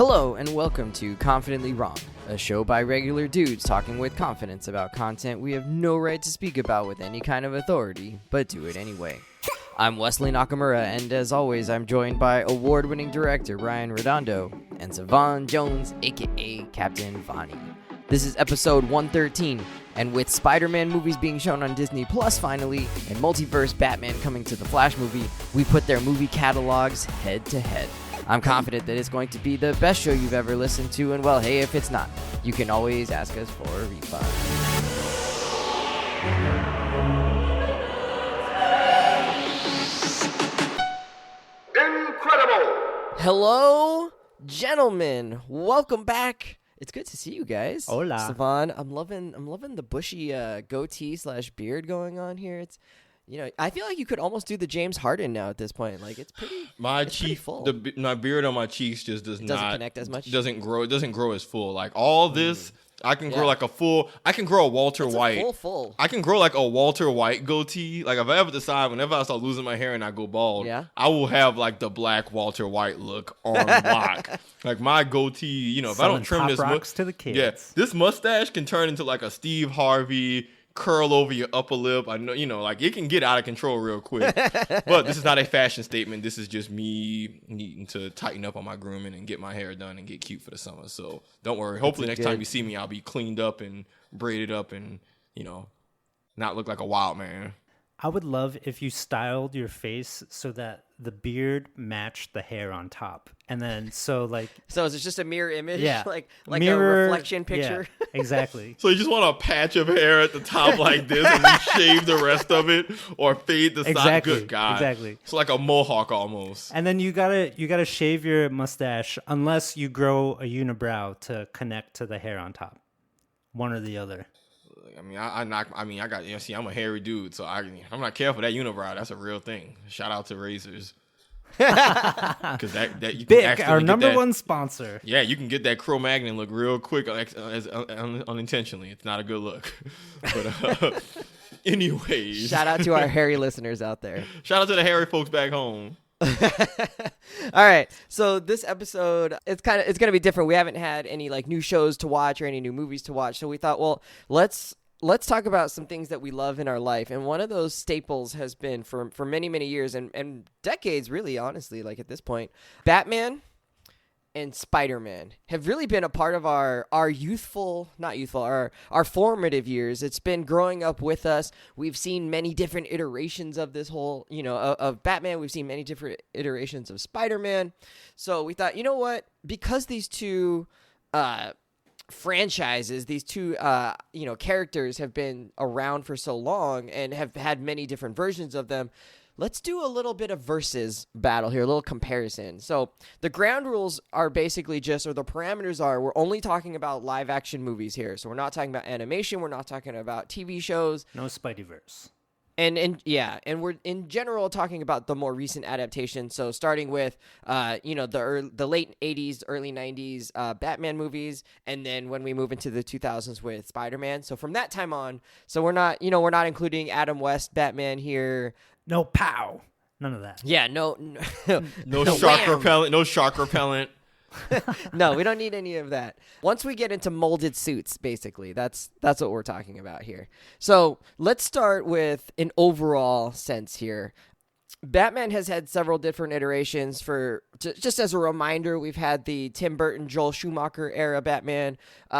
Hello and welcome to Confidently Wrong, a show by regular dudes talking with confidence about content we have no right to speak about with any kind of authority, but do it anyway. I'm Wesley Nakamura, and as always, I'm joined by award-winning director Brian Redondo and Savon Jones, aka Captain Vonnie. This is episode 113, and with Spider-Man movies being shown on Disney Plus finally, and multiverse Batman coming to the Flash movie, we put their movie catalogs head to head. I'm confident that it's going to be the best show you've ever listened to, and well, hey, if it's not, you can always ask us for a refund. Incredible! Hello, gentlemen. Welcome back. It's good to see you guys. Hola. Savon, I'm loving the bushy goatee / beard going on here. It's, I feel like you could almost do the James Harden now at this point. Like it's pretty. Pretty full. My beard on my cheeks just doesn't connect as much. Doesn't grow. It doesn't grow as full. Like all this, I can grow like a full. I can grow a Walter White. Full. I can grow like a Walter White goatee. Like if I ever decide, whenever I start losing my hair and I go bald, I will have like the black Walter White look on lock. Like my goatee, if I don't trim this rocks to the kids. Yeah, this mustache can turn into like a Steve Harvey. Curl over your upper lip. I know, like it can get out of control real quick. But this is not a fashion statement. This is just me needing to tighten up on my grooming and get my hair done and get cute for the summer. So don't worry. Hopefully next time you see me, I'll be cleaned up and braided up and, not look like a wild man. I would love if you styled your face so that the beard matched the hair on top. And then so is it just a mirror image? Yeah. like mirror, a reflection picture? Yeah, exactly. So you just want a patch of hair at the top like this and then shave the rest of it or fade the side? Good God. Exactly. It's like a mohawk almost. And then you gotta shave your mustache unless you grow a unibrow to connect to the hair on top. One or the other. I'm a hairy dude, so I'm not careful. That unibrow, that's a real thing. Shout out to razors. Because that you Bic, can our number one sponsor. Yeah, you can get that Cro-Magnon look real quick unintentionally. It's not a good look. But anyways, Shout out to our hairy listeners out there. Shout out to the hairy folks back home. All right, so this episode it's gonna be different. We haven't had any new shows to watch or any new movies to watch, so we thought, well, let's talk about some things that we love in our life. And one of those staples has been for many years and decades, really, honestly, at this point, Batman and Spider-Man have really been a part of our formative years. It's been growing up with us. We've seen many different iterations of this whole, of Batman. We've seen many different iterations of Spider-Man. So we thought, you know what? Because these two franchises, these two characters have been around for so long and have had many different versions of them, let's do a little bit of versus battle here, a little comparison. So the ground rules are basically the parameters are, we're only talking about live action movies here. So we're not talking about animation. We're not talking about TV shows. No Spideyverse. And we're in general talking about the more recent adaptations. So starting with, the late 80s, early 90s Batman movies, and then when we move into the 2000s with Spider-Man. So from that time on, so we're not including Adam West Batman here. No pow. None of that. Yeah, no shark repellent. No shark repellent. No, we don't need any of that. Once we get into molded suits, basically, that's what we're talking about here. So let's start with an overall sense here. Batman has had several different iterations. Just as a reminder, we've had the Tim Burton, Joel Schumacher era Batman.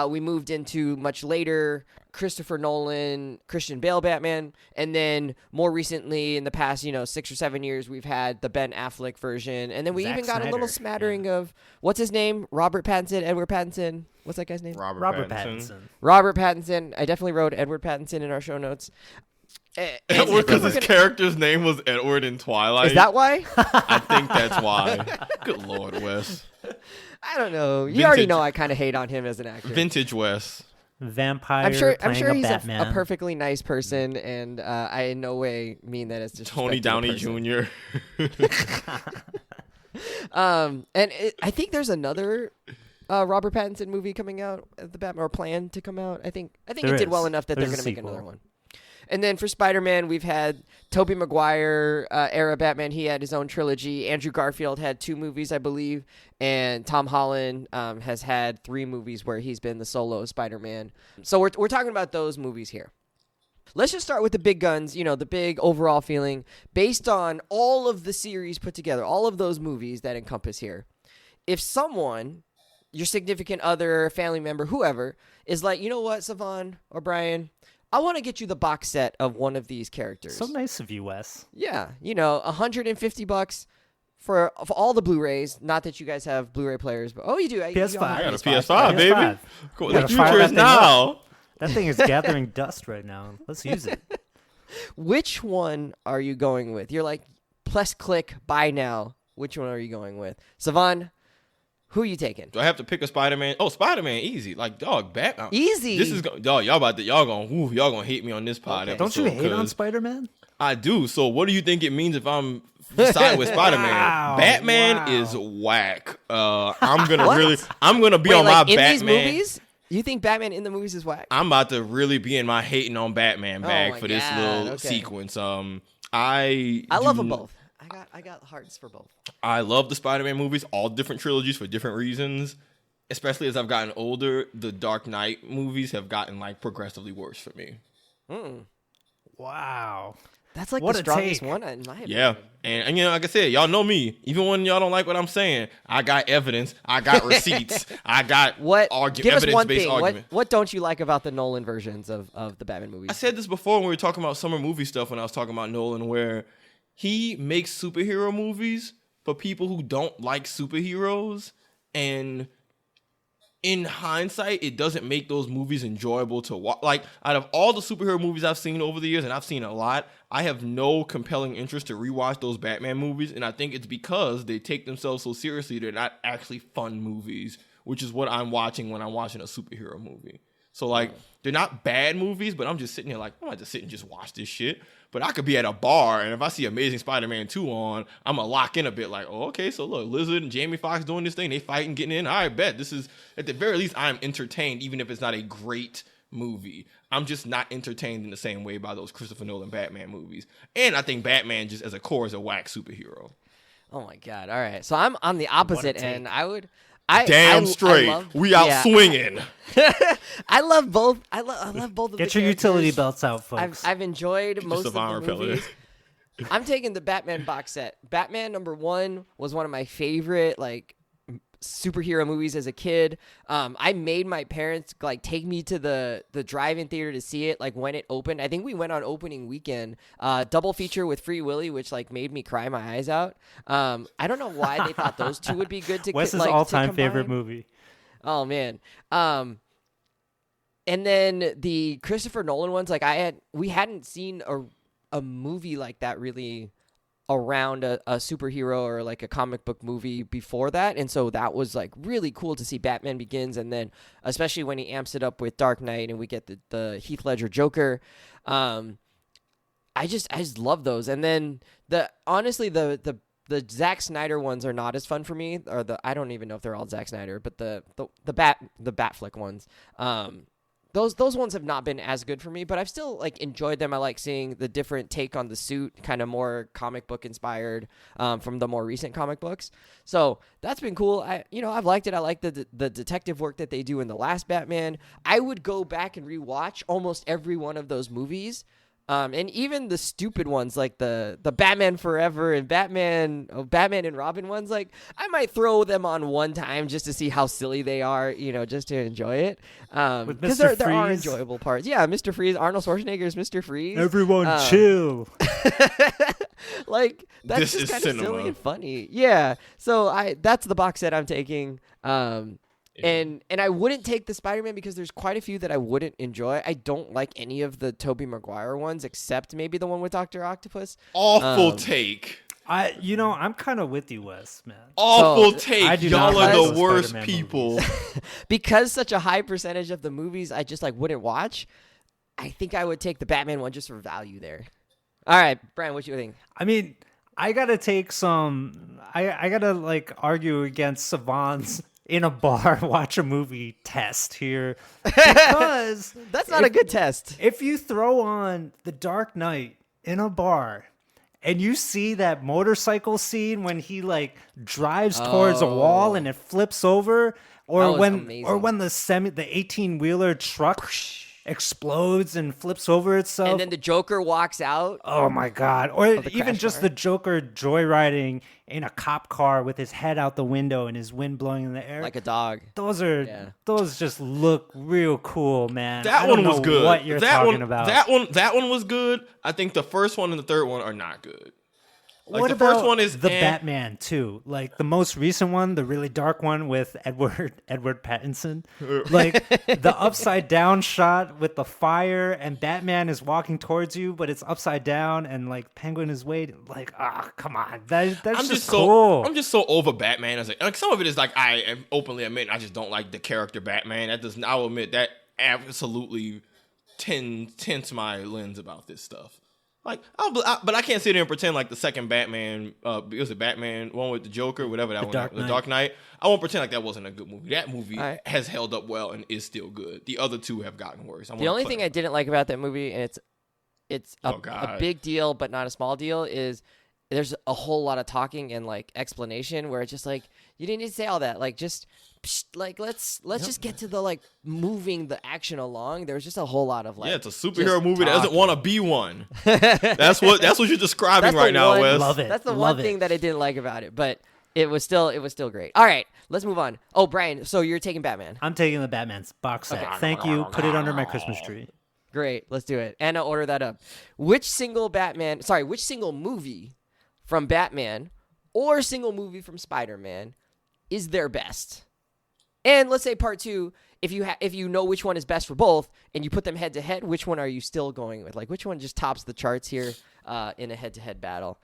We moved into much later Christopher Nolan, Christian Bale Batman. And then more recently, in the past, 6 or 7 years, we've had the Ben Affleck version. And then we even got a little smattering of, what's his name? Robert Pattinson, Edward Pattinson. What's that guy's name? Robert Pattinson. Robert Pattinson. I definitely wrote Edward Pattinson in our show notes. Edward, because his character's name was Edward in Twilight. Is that why? I think that's why. Good Lord, Wes. I don't know. You already know I kind of hate on him as an actor. Vintage Wes. Vampire. I'm sure he's a a perfectly nice person, and I in no way mean that as disrespectful. Tony Downey Jr. I think there's another Robert Pattinson movie coming out at the Batman, or planned to come out. I think it did well enough that they're going to make another one. And then for Spider-Man, we've had Tobey Maguire era Batman. He had his own trilogy. Andrew Garfield had 2 movies, I believe. And Tom Holland has had 3 movies where he's been the solo Spider-Man. So we're talking about those movies here. Let's just start with the big guns, the big overall feeling. Based on all of the series put together, all of those movies that encompass here. If someone, your significant other, family member, whoever, is like, you know what, Savon or Brian, I want to get you the box set of one of these characters. So nice of you, Wes. Yeah, $150 for all the Blu-rays. Not that you guys have Blu-ray players, but you do. I PS5. got a PS5, baby. PS5. Cool. You The gotta fire future that is thing now. That thing is gathering dust right now. Let's use it. Which one are you going with? You're like, press click, buy now. Which one are you going with? Savon, who are you taking? Do I have to pick a Spider-Man? Oh, Spider-Man, easy. Like, dog, Batman. Easy. This is dog. Y'all gonna hate me on this pod. Okay. Episode, Don't you hate on 'cause Spider-Man? I do. So what do you think it means if I'm siding with Spider-Man? Wow, Batman wow. is whack. I'm gonna What? I'm gonna be Wait, on like my in Batman. these movies? You think Batman in the movies is whack? I'm about to really be in my hating on Batman bag my for this God, little okay. sequence. I love them both. I got hearts for both. I love the Spider-Man movies, all different trilogies for different reasons. Especially as I've gotten older, the Dark Knight movies have gotten like progressively worse for me. Wow. That's like What the a strongest take. one in my opinion. Yeah, and like I said, y'all know me. Even when y'all don't like what I'm saying, I got evidence, I got receipts, I got Give us one evidence-based thing. argument. What don't you like about the Nolan versions of the Batman movies? I said this before when we were talking about summer movie stuff when I was talking about Nolan, where he makes superhero movies for people who don't like superheroes, and in hindsight, it doesn't make those movies enjoyable to watch. Like, out of all the superhero movies I've seen over the years, and I've seen a lot, I have no compelling interest to rewatch those Batman movies, and I think it's because they take themselves so seriously, they're not actually fun movies, which is what I'm watching when I'm watching a superhero movie. So, like, they're not bad movies, but I'm just sitting here like, I'm not just sit and just watch this shit. But I could be at a bar, and if I see Amazing Spider-Man 2 on, I'm going to lock in a bit like, oh, okay, so look, Lizard and Jamie Foxx doing this thing. They fighting, getting in. I bet this is, at the very least, I'm entertained, even if it's not a great movie. I'm just not entertained in the same way by those Christopher Nolan Batman movies. And I think Batman just as a core is a whack superhero. Oh, my God. All right. So I'm on the opposite end. I would... Damn straight. We out swinging. I love both. I love both of Get the your utility characters. belts out, folks. I've enjoyed most of Savon the repeller. movies. I'm taking the Batman box set. Batman #1 was one of my favorite superhero movies as a kid. I made my parents take me to the drive-in theater to see it when it opened. I think we went on opening weekend, double feature with Free Willy, which made me cry my eyes out. I don't know why they thought those two would be good to Wes's to all-time favorite combine. movie. Oh man. And then the Christopher Nolan ones, we hadn't seen a movie like that really around a superhero or a comic book movie before that, and so that was really cool to see Batman Begins, and then especially when he amps it up with Dark Knight and we get the Heath Ledger Joker. I just love those, and then honestly the Zack Snyder ones are not as fun for me, or I don't even know if they're all Zack Snyder, but the Batflick ones. Those ones have not been as good for me, but I've still enjoyed them. I like seeing the different take on the suit, kind of more comic book inspired from the more recent comic books. So that's been cool. I've liked it. I like the detective work that they do in the last Batman. I would go back and rewatch almost every one of those movies. And even the stupid ones like the Batman Forever and Batman and Robin ones, I might throw them on one time just to see how silly they are, just to enjoy it. Because there are enjoyable parts. Yeah, Mr. Freeze, Arnold Schwarzenegger's Mr. Freeze. Everyone chill. That's just kind of silly and funny. Yeah. So that's the box set I'm taking. And I wouldn't take the Spider-Man because there's quite a few that I wouldn't enjoy. I don't like any of the Tobey Maguire ones except maybe the one with Dr. Octopus. Awful take. I'm kind of with you, Wes, man. Awful So, take. do Y'all not are like the those worst Spider-Man people. Because such a high percentage of the movies I just wouldn't watch, I think I would take the Batman one just for value there. All right, Brian, what you think? I mean, I gotta take some. I gotta argue against Savon's in a bar watch a movie test here, because That's not a good test. if you throw on The Dark Knight in a bar and you see that motorcycle scene when he like drives towards a wall and it flips over, That or was when amazing. the 18-wheeler truck explodes and flips over itself. And then the Joker walks out. Oh my God. Or the even crash just car. the Joker joyriding in a cop car with his head out the window and his wind blowing in the air. Like a dog. Those just look real cool, man. That I don't one was know good. what you're talking about. That one was good. I think the first one and the third one are not good. Like what the about first one is the Batman too? Like the most recent one, the really dark one with Edward Pattinson. Like the upside down shot with the fire and Batman is walking towards you, but it's upside down and like Penguin is waiting. Like, come on, that's just cool. I'm just so over Batman. As like some of it is like I am openly admitting I just don't like the character Batman. I will admit that absolutely tints my lens about this stuff. Like, but I can't sit here and pretend like the second Batman, was it Batman one with the Joker, whatever that one, The Dark Knight. I won't pretend like that wasn't a good movie. That movie has held up well and is still good. The other two have gotten worse. The only thing I didn't like about that movie, and it's a big deal but not a small deal, is there's a whole lot of talking and like explanation where it's just like you didn't need to say all that. Like just like let's just get to the like moving the action along. There's just a whole lot of like it's a superhero movie that doesn't want to be one. That's what you're describing right now, Wes. Love it. That's the one thing that I didn't like about it, but it was still great. All right, let's move on. Oh, Brian, so you're taking Batman. I'm taking the Batman's box set. Okay. Thank you. Put it under my Christmas tree. Great, let's do it. Anna, order that up. Which single movie from Batman or single movie from Spider-Man is their best? And let's say part two, if you know which one is best for both and you put them head to head, which one are you still going with? Like which one just tops the charts here in a head to head battle?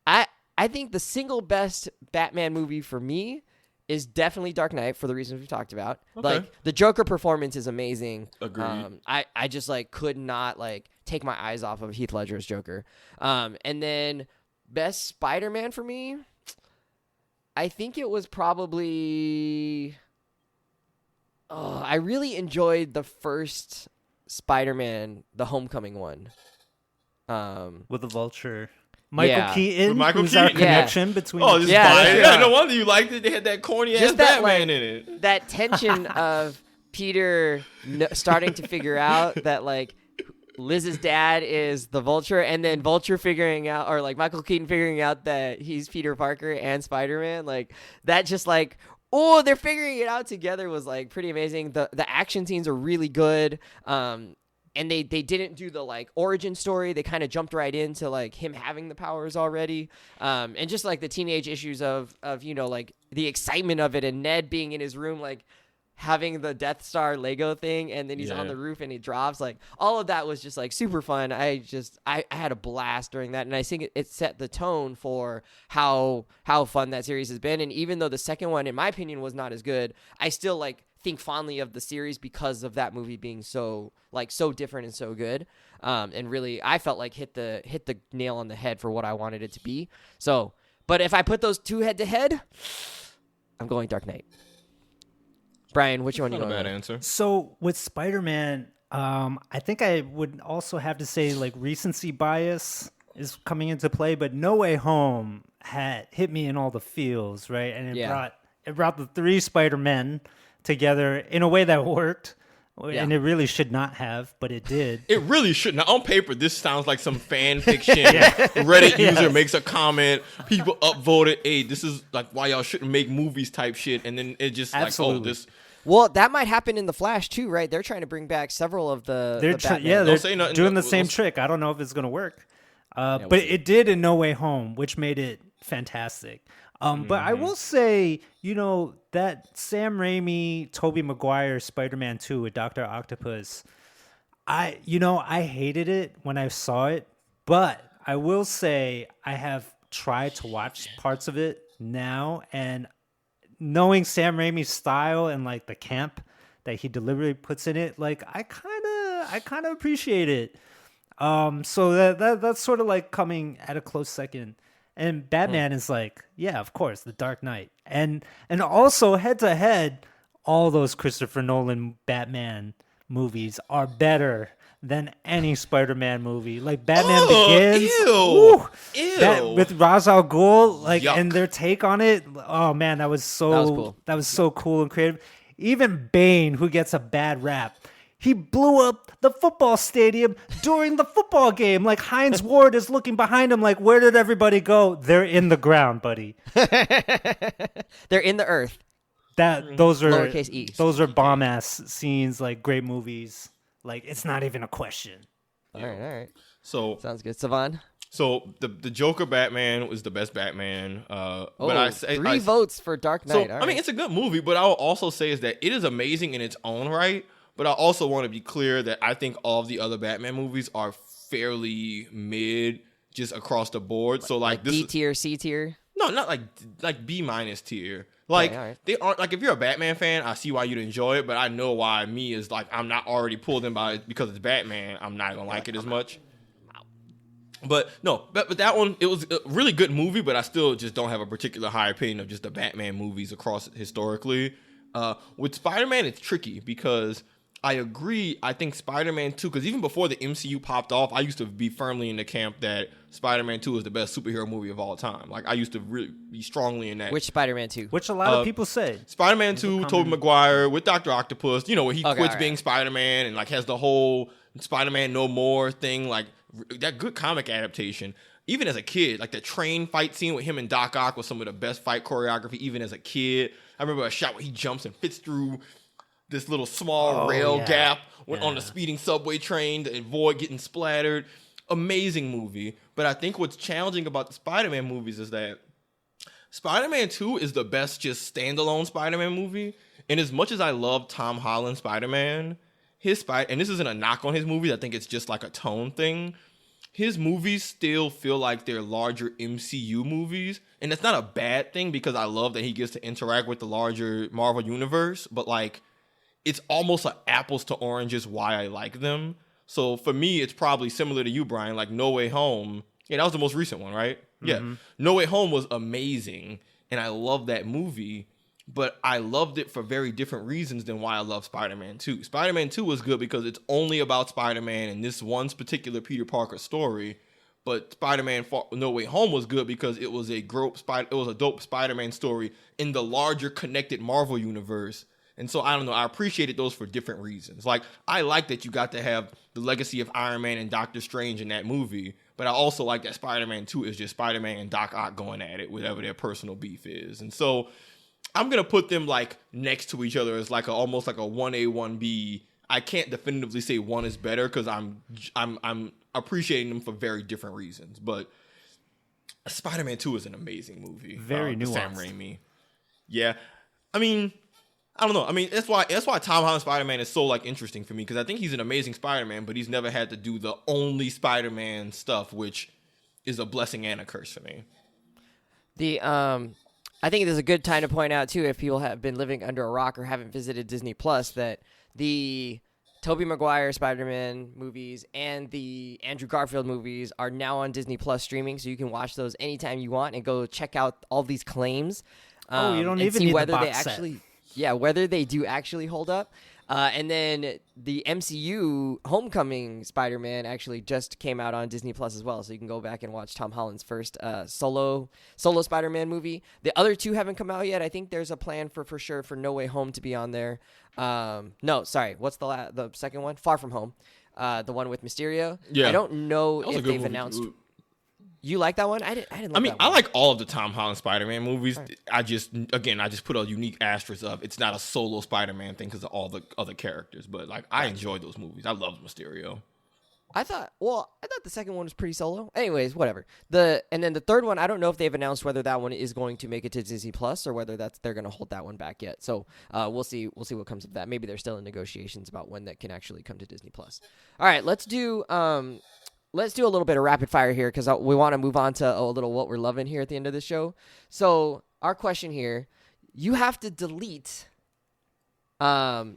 I think the single best Batman movie for me is definitely Dark Knight for the reasons we've talked about. Okay. Like the Joker performance is amazing. Agreed. I just like could not like take my eyes off of Heath Ledger's Joker. And then best Spider-Man for me, I think it was probably. I really enjoyed the first Spider-Man, the Homecoming one. With the Vulture. Michael Keaton, With Michael who's our Keaton. connection between Oh, the just Yeah, no wonder you liked it. They had that corny ass Batman in it. That tension of Peter starting to figure out that like Liz's dad is the Vulture, and then Vulture figuring out, or like Michael Keaton figuring out that he's Peter Parker and Spider-Man. Like that, just like. Oh, they're figuring it out together was like pretty amazing. The action scenes are really good. And they didn't do the like origin story. They kind of jumped right into like him having the powers already. And just like the teenage issues of like the excitement of it, and Ned being in his room like having the Death Star Lego thing, and then he's on the roof and he drops, like all of that was just like super fun. I had a blast during that, and I think it set the tone for how fun that series has been. And even though the second one, in my opinion, was not as good, I still like think fondly of the series because of that movie being so different and so good. And really, I felt like hit the nail on the head for what I wanted it to be. So, but if I put those two head to head, I'm going Dark Knight. Brian, which one you Not a going bad with? answer. So with Spider-Man, I think I would also have to say like recency bias is coming into play, but No Way Home had hit me in all the feels, right? And it brought the three Spider-Men together in a way that worked. Yeah. And it really should not have, but it did. It really shouldn't. On paper, this sounds like some fan fiction. Reddit user makes a comment. People upvoted, hey, this is like why y'all shouldn't make movies type shit. And then it just Absolutely. like, oh, this. Well, that might happen in The Flash too, right? They're trying to bring back several of the Batman. they're Don't say nothing. doing the same trick. I don't know if it's going to work. But it did in No Way Home, which made it fantastic. But I will say, that Sam Raimi, Tobey Maguire Spider-Man 2 with Dr. Octopus, I hated it when I saw it, but I will say I have tried to watch parts of it now, and knowing Sam Raimi's style and like the camp that he deliberately puts in it, like I kind of appreciate it. So that's sort of like coming at a close second. And Batman is like, yeah, of course, The Dark Knight. And also head to head, all those Christopher Nolan Batman movies are better than any Spider-Man movie. Like Batman Begins, Ew. with Ra's al Ghul, like, Yuck. and their take on it. Oh man, that was cool. so cool and creative. Even Bane, who gets a bad rap, he blew up the football stadium during the football game. Like Hines Ward is looking behind him, like, where did everybody go? They're in the ground, buddy. They're in the earth. Those are Lowercase e. Those are bomb ass scenes, like great movies. Like it's not even a question. All right. So Sounds good. Savon? So the Joker Batman was the best Batman. But three votes for Dark Knight. So I mean, it's a good movie, but I will also say is that it is amazing in its own right. But I also want to be clear that I think all of the other Batman movies are fairly mid, just across the board. So like this D tier, C tier. No, not like B minus tier. Like all right. they aren't like if you're a Batman fan, I see why you'd enjoy it, but I know why me is like I'm not already pulled in by it because it's Batman. I'm not gonna like it as much. But no, but that one, it was a really good movie, but I still just don't have a particular high opinion of just the Batman movies across historically. With Spider-Man, it's tricky because I agree. I think Spider-Man 2, because even before the MCU popped off, I used to be firmly in the camp that Spider-Man 2 is the best superhero movie of all time. Like, I used to really be strongly in that. Which Spider-Man 2? Which a lot of people say. Spider-Man 2, Tobey Maguire, with Dr. Octopus, you know, where he quits being right. Spider-Man and, like, has the whole Spider-Man No More thing. Like, that good comic adaptation. Even as a kid, like, the train fight scene with him and Doc Ock was some of the best fight choreography, even as a kid. I remember a shot where he jumps and fits through this little small rail gap on the speeding subway train to avoid getting splattered. Amazing movie. But I think what's challenging about the Spider-Man movies is that Spider-Man 2 is the best just standalone Spider-Man movie. And as much as I love Tom Holland's Spider-Man, and this isn't a knock on his movies, I think it's just like a tone thing. His movies still feel like they're larger MCU movies. And that's not a bad thing because I love that he gets to interact with the larger Marvel universe. But like, it's almost like apples to oranges why I like them. So for me, it's probably similar to you, Brian, like No Way Home. Yeah, that was the most recent one, right? Mm-hmm. Yeah. No Way Home was amazing, and I love that movie, but I loved it for very different reasons than why I love Spider-Man 2. Spider-Man 2 was good because it's only about Spider-Man and this one particular Peter Parker story, but Spider-Man No Way Home was good because it was a dope Spider-Man story in the larger connected Marvel universe. And so, I don't know, I appreciated those for different reasons. Like, I like that you got to have the legacy of Iron Man and Doctor Strange in that movie, but I also like that Spider-Man 2 is just Spider-Man and Doc Ock going at it, whatever their personal beef is. And so, I'm going to put them, like, next to each other as, like, almost like a 1A, 1B. I can't definitively say one is better because I'm appreciating them for very different reasons. But Spider-Man 2 is an amazing movie. Very nuanced. Sam Raimi. Yeah. I mean, I don't know. I mean, that's why Tom Holland Spider-Man is so like interesting for me because I think he's an amazing Spider-Man, but he's never had to do the only Spider-Man stuff, which is a blessing and a curse for me. I think there's a good time to point out too, if people have been living under a rock or haven't visited Disney Plus, that the Tobey Maguire Spider-Man movies and the Andrew Garfield movies are now on Disney Plus streaming, so you can watch those anytime you want and go check out all these claims. You don't even need whether the box they set. actually. Yeah, whether they do actually hold up. And then the MCU Homecoming Spider-Man actually just came out on Disney Plus as well. So you can go back and watch Tom Holland's first solo Spider-Man movie. The other two haven't come out yet. I think there's a plan for sure for No Way Home to be on there. No, sorry. What's the second one? Far From Home. The one with Mysterio. Yeah. I don't know if they've movie. announced. You like that one? I didn't. I Like mean, that I one. like all of the Tom Holland Spider-Man movies. Right. I just put a unique asterisk up. It's not a solo Spider-Man thing because of all the other characters. But like, I enjoyed those movies. I loved Mysterio. I thought the second one was pretty solo. Anyways, whatever. And then the third one, I don't know if they've announced whether that one is going to make it to Disney Plus or whether they're going to hold that one back yet. So we'll see. We'll see what comes of that. Maybe they're still in negotiations about when that can actually come to Disney Plus. All right, let's do a little bit of rapid fire here because we want to move on to a little what we're loving here at the end of the show. So our question here: you have to delete a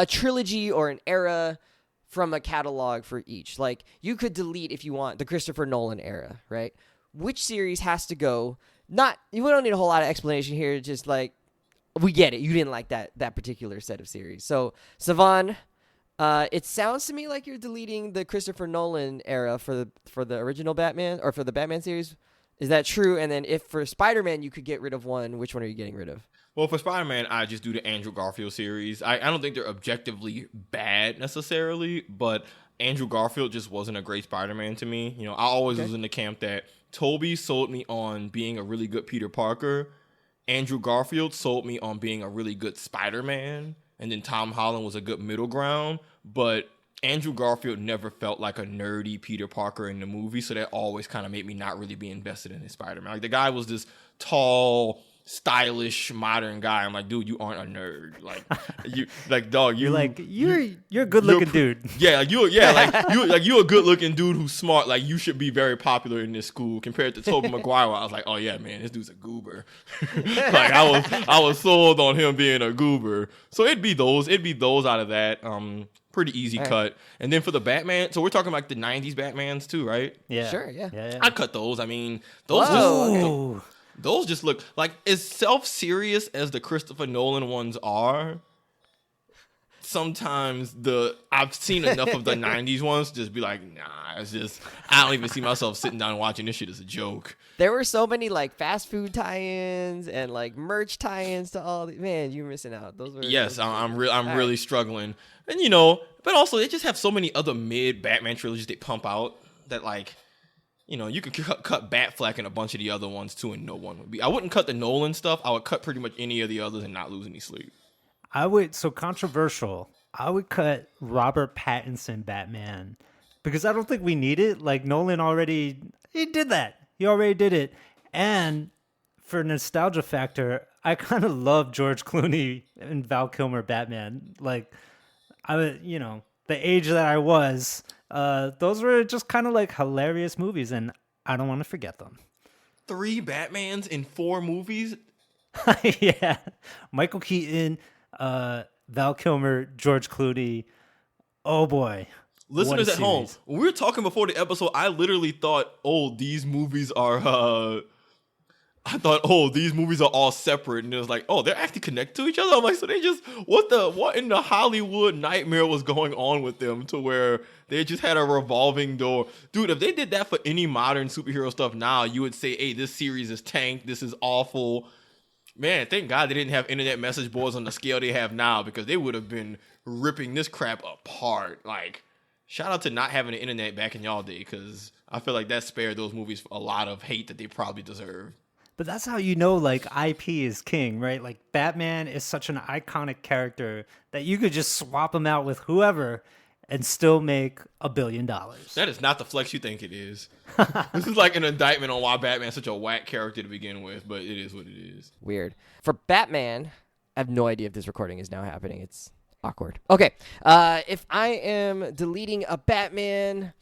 trilogy or an era from a catalog for each. Like, you could delete, if you want, the Christopher Nolan era, right? which series has to go. We don't need a whole lot of explanation here. Just like, we get it. You didn't like that particular set of series. So, Savon, it sounds to me like you're deleting the Christopher Nolan era for the original Batman, or for the Batman series. Is that true? And then if for Spider-Man you could get rid of one, which one are you getting rid of? Well, for Spider-Man, I just do the Andrew Garfield series. I don't think they're objectively bad necessarily, but Andrew Garfield just wasn't a great Spider-Man to me. You know, I always was in the camp that Tobey sold me on being a really good Peter Parker. Andrew Garfield sold me on being a really good Spider-Man. And then Tom Holland was a good middle ground. But Andrew Garfield never felt like a nerdy Peter Parker in the movie. So that always kind of made me not really be invested in his Spider-Man. Like, the guy was this tall, stylish, modern guy. I'm like, dude, you aren't a nerd. Like, you, like, dog, you're a good looking dude. Yeah, you're a good looking dude who's smart. Like, you should be very popular in this school. Compared to Tobey Maguire, I was like, oh yeah, man, this dude's a goober. Like, I was sold on him being a goober. So it'd be those out of that. Pretty easy cut. And then for the Batman, so we're talking like the 90s Batmans too, right? Yeah. Sure, yeah. I cut those. I mean, those just look like, as self-serious as the Christopher Nolan ones are, sometimes I've seen enough of the 90s ones to just be like, nah, it's just, I don't even see myself sitting down and watching this shit as a joke. There were so many like fast food tie-ins and like merch tie-ins to all the, man, you're missing out. I'm really struggling. And you know, but also they just have so many other mid Batman trilogies they pump out that, like, you know, you could cut Batfleck and a bunch of the other ones too, and no one would be. I wouldn't cut the Nolan stuff. I would cut pretty much any of the others and not lose any sleep. So controversial. I would cut Robert Pattinson Batman because I don't think we need it. Like, Nolan he did that. He already did it. And for nostalgia factor, I kind of love George Clooney and Val Kilmer Batman. Like, the age that I was, those were just kind of like hilarious movies, and I don't want to forget them. 3 Batmans in 4 movies? Yeah. Michael Keaton, Val Kilmer, George Clooney. Oh boy. Listeners at home, when we were talking before the episode, I literally thought, these movies are these movies are all separate, and it was like, they're actually connected to each other. I'm like, so they just, what in the Hollywood nightmare was going on with them to where they just had a revolving door? Dude, if they did that for any modern superhero stuff now, you would say, hey, this series is tanked, this is awful. Man, thank God they didn't have internet message boards on the scale they have now, because they would have been ripping this crap apart. Like, shout out to not having the internet back in y'all day, because I feel like that spared those movies a lot of hate that they probably deserve. But that's how you know, like, IP is king, right? Like, Batman is such an iconic character that you could just swap him out with whoever and still make $1 billion. That is not the flex you think it is. This is like an indictment on why Batman's such a whack character to begin with, but it is what it is. Weird. For Batman, I have no idea if this recording is now happening. It's awkward. Okay. If I am deleting a Batman,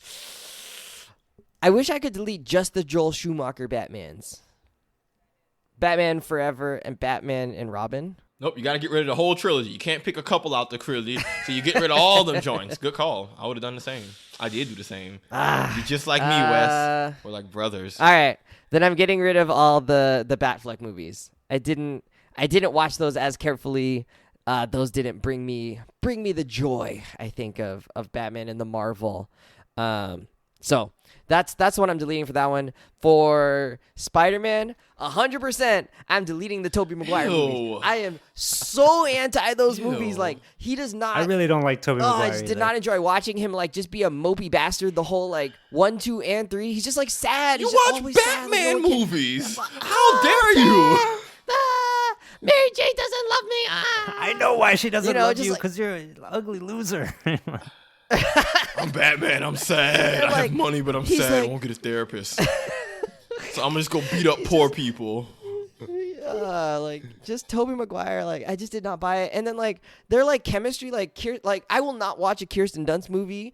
I wish I could delete just the Joel Schumacher Batmans. Batman Forever and Batman and Robin. Nope, you got to get rid of the whole trilogy. You can't pick a couple out the trilogy, so you get rid of all them joints. Good call. I would have done the same. I did do the same. You're just like me, Wes. We're like brothers. All right, then I'm getting rid of all the Batfleck movies. I didn't watch those as carefully. Those didn't bring me the joy, I think, of Batman and the Marvel. So that's what I'm deleting for that one. For Spider-Man, 100%, I'm deleting the Tobey Maguire movies. I am so anti those movies. Like, he does not. I really don't like Tobey Maguire. I just did not enjoy watching him like just be a mopey bastard the whole like 1, 2, and 3. He's just like sad. You He's watch Batman movies? How dare you? Mary Jane doesn't love me. I know why she doesn't love you, like, because you're an ugly loser. I'm Batman. I'm sad. I have money, but I'm sad. Like, I won't get a therapist. So I'm just going to beat up poor people. Like, just Tobey Maguire, like, I just did not buy it. And then, like, their, like, chemistry, like, I will not watch a Kirsten Dunst movie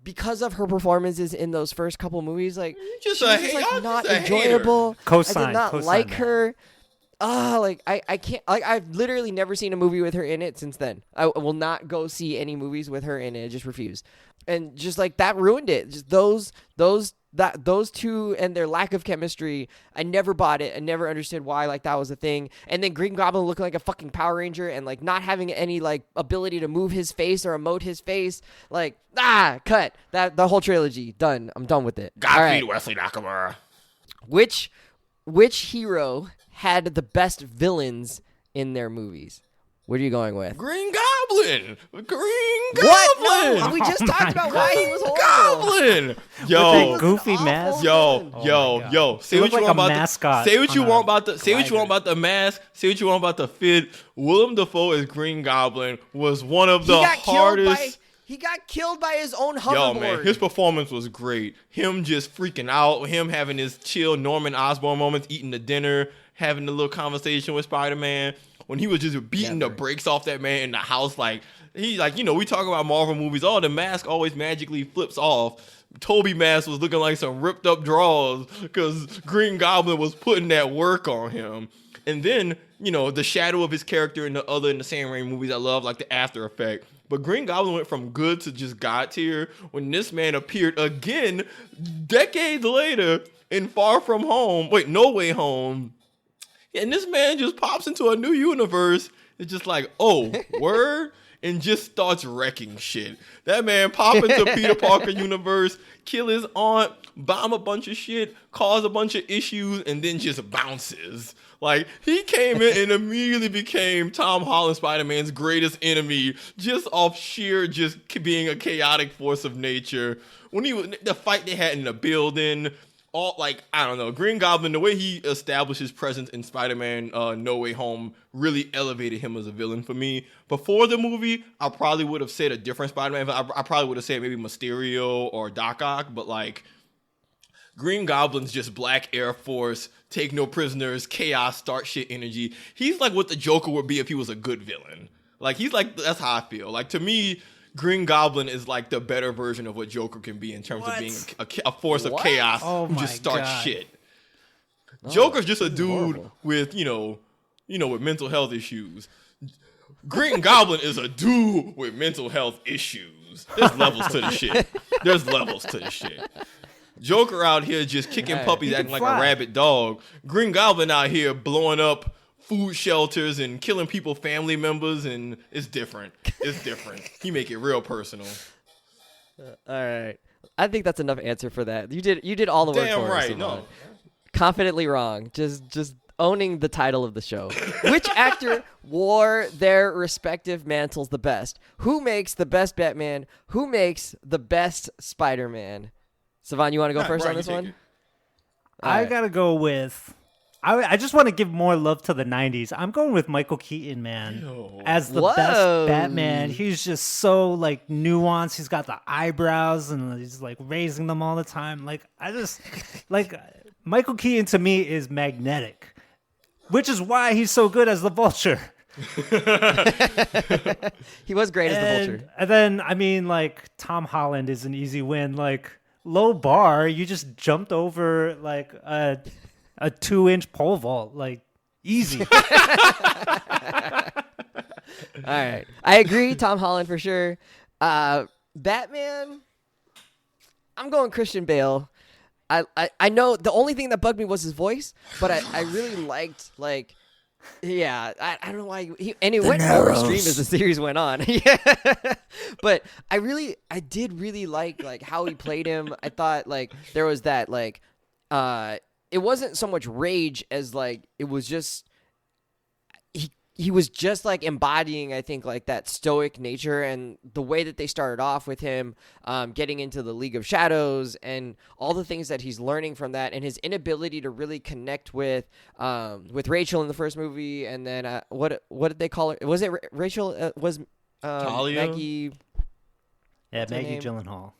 because of her performances in those first couple movies. Like, she's not enjoyable. Co-sign. I did not like her. I can't, like, I've literally never seen a movie with her in it since then. I will not go see any movies with her in it. I just refuse. And just like that ruined it. Just those two and their lack of chemistry. I never bought it. I never understood why like that was a thing. And then Green Goblin looking like a fucking Power Ranger and like not having any like ability to move his face or emote his face. Like cut that the whole trilogy done. I'm done with it. Godspeed, Wesley Nakamura. Which hero had the best villains in their movies? What are you going with? Green Goblin. What? No, we just talked about why he was horrible. Goblin. Yo, With that goofy mask. Yo. Say what you want about mascot. Say what you want about the. Say what you want about the mask. Say what you want about the fit. Willem Dafoe as Green Goblin was one of the hardest. He got killed by his own hoverboard. Yo, man, his performance was great. Him just freaking out. Him having his chill Norman Osborn moments, eating the dinner, having a little conversation with Spider-Man. When he was just beating the brakes off that man in the house, we talk about Marvel movies. Oh, the mask always magically flips off. Toby mask was looking like some ripped up drawers because Green Goblin was putting that work on him. And then, the shadow of his character in the Sam Raimi movies I love, like the After Effect. But Green Goblin went from good to just God tier when this man appeared again decades later in No Way Home. And this man just pops into a new universe. It's just like, oh, word? And just starts wrecking shit. That man pop into Peter Parker universe, kill his aunt, bomb a bunch of shit, cause a bunch of issues, and then just bounces. Like, he came in and immediately became Tom Holland, Spider-Man's greatest enemy, just off sheer just being a chaotic force of nature. When the fight they had in the building, Green Goblin, the way he established his presence in Spider-Man No Way Home really elevated him as a villain for me. Before the movie, I probably would have said a different Spider-Man. I probably would have said maybe Mysterio or Doc Ock, but like Green Goblin's just Black Air Force, take no prisoners, chaos, start shit energy. He's like what the Joker would be if he was a good villain. Like that's how I feel. Like to me, Green Goblin is like the better version of what Joker can be in terms of being a force of chaos who just starts shit. Joker's just a dude with, with mental health issues. Green Goblin is a dude with mental health issues. There's levels to the shit. Joker out here just kicking puppies, acting like a rabid dog. Green Goblin out here blowing up food shelters and killing people, family members, and it's different. He make it real personal. All right, I think that's enough answer for that. You did all the work for us. Damn right. No, confidently wrong. Just owning the title of the show. Which actor wore their respective mantles the best? Who makes the best Batman? Who makes the best Spider-Man? Savon, you want to go first on this one? I gotta go with. I just want to give more love to the 90s. I'm going with Michael Keaton, man. As the best Batman. He's just so, like, nuanced. He's got the eyebrows and he's, like, raising them all the time. Like, Michael Keaton to me is magnetic, which is why he's so good as the Vulture. He was great as the Vulture. And then, Tom Holland is an easy win. Like, low bar, you just jumped over, like, a 2-inch pole vault, like easy. All right, I agree. Tom Holland for sure. Batman, I'm going Christian Bale. I know the only thing that bugged me was his voice, but I really liked I don't know why it went more extreme as the series went on. Yeah, but I did really like how he played him. I thought like there was that it wasn't so much rage as like it was just he was just like embodying, I think, like that stoic nature, and the way that they started off with him getting into the League of Shadows and all the things that he's learning from that, and his inability to really connect with Rachel in the first movie, and then what did they call her? Was it Rachel? Was Talia? Maggie? Yeah, Maggie Gyllenhaal.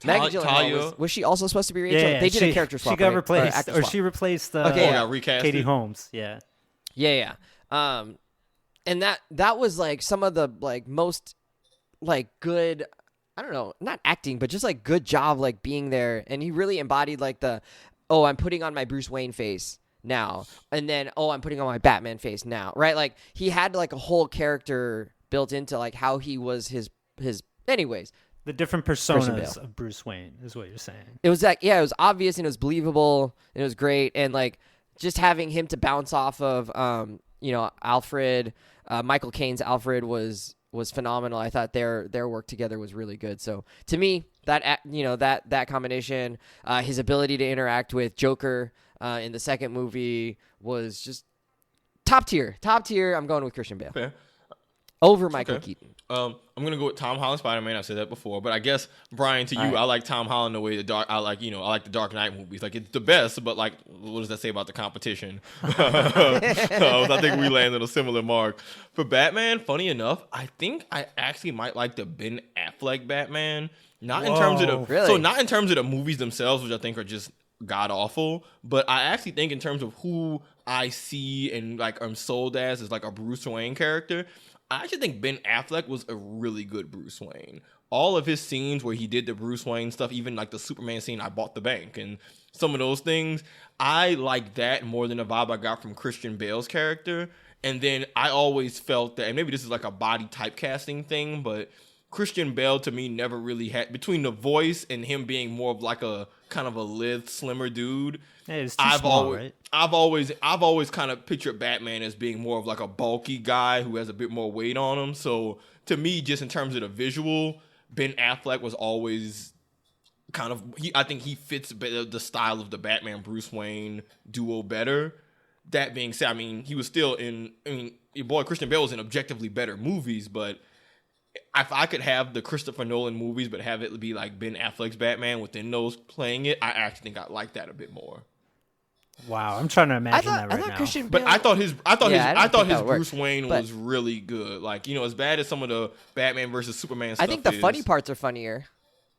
Maggie Gyllenhaal was she also supposed to be Rachel? Yeah, they did a character swap. She got replaced, or she replaced Katie Holmes. Yeah. And that was like some of the like most like good, I don't know, not acting, but just like good job like being there, and he really embodied like I'm putting on my Bruce Wayne face now, and then I'm putting on my Batman face now, right? Like he had like a whole character built into like how he was his anyways. The different personas of Bruce Wayne is what you're saying. It was like, yeah, it was obvious and it was believable and it was great, and like just having him to bounce off of Alfred, Michael Caine's Alfred was phenomenal. I thought their work together was really good. So to me, that combination, his ability to interact with Joker in the second movie was just top tier. I'm going with Christian Bale. Fair. Over Michael Keaton. I'm gonna go with Tom Holland Spider-Man. I've said that before, but I guess Brian, to you, right. I like Tom Holland the way I like the Dark Knight movies. Like it's the best, but like, what does that say about the competition? I think we landed a similar mark for Batman. Funny enough, I think I actually might like the Ben Affleck Batman. Not in terms of the movies themselves, which I think are just god awful, but I actually think in terms of who I see and like I'm sold as like a Bruce Wayne character. I actually think Ben Affleck was a really good Bruce Wayne. All of his scenes where he did the Bruce Wayne stuff, even like the Superman scene, I bought the bank, and some of those things, I like that more than the vibe I got from Christian Bale's character. And then I always felt that, and maybe this is like a body typecasting thing, but Christian Bale to me never really had, between the voice and him being more of like a kind of a lithe, slimmer dude. Yeah, it's too small, right? I've always kind of pictured Batman as being more of like a bulky guy who has a bit more weight on him. So to me, just in terms of the visual, Ben Affleck was always kind of, I think he fits the style of the Batman Bruce Wayne duo better. That being said, I mean, he was still your boy Christian Bale was in objectively better movies, but if I could have the Christopher Nolan movies but have it be like Ben Affleck's Batman within those playing it, I actually think I like that a bit more. Wow, I'm trying to imagine that right now. Christian Bale, but I thought his Bruce Wayne but was really good. Like, as bad as some of the Batman versus Superman stuff I think the funny parts are funnier.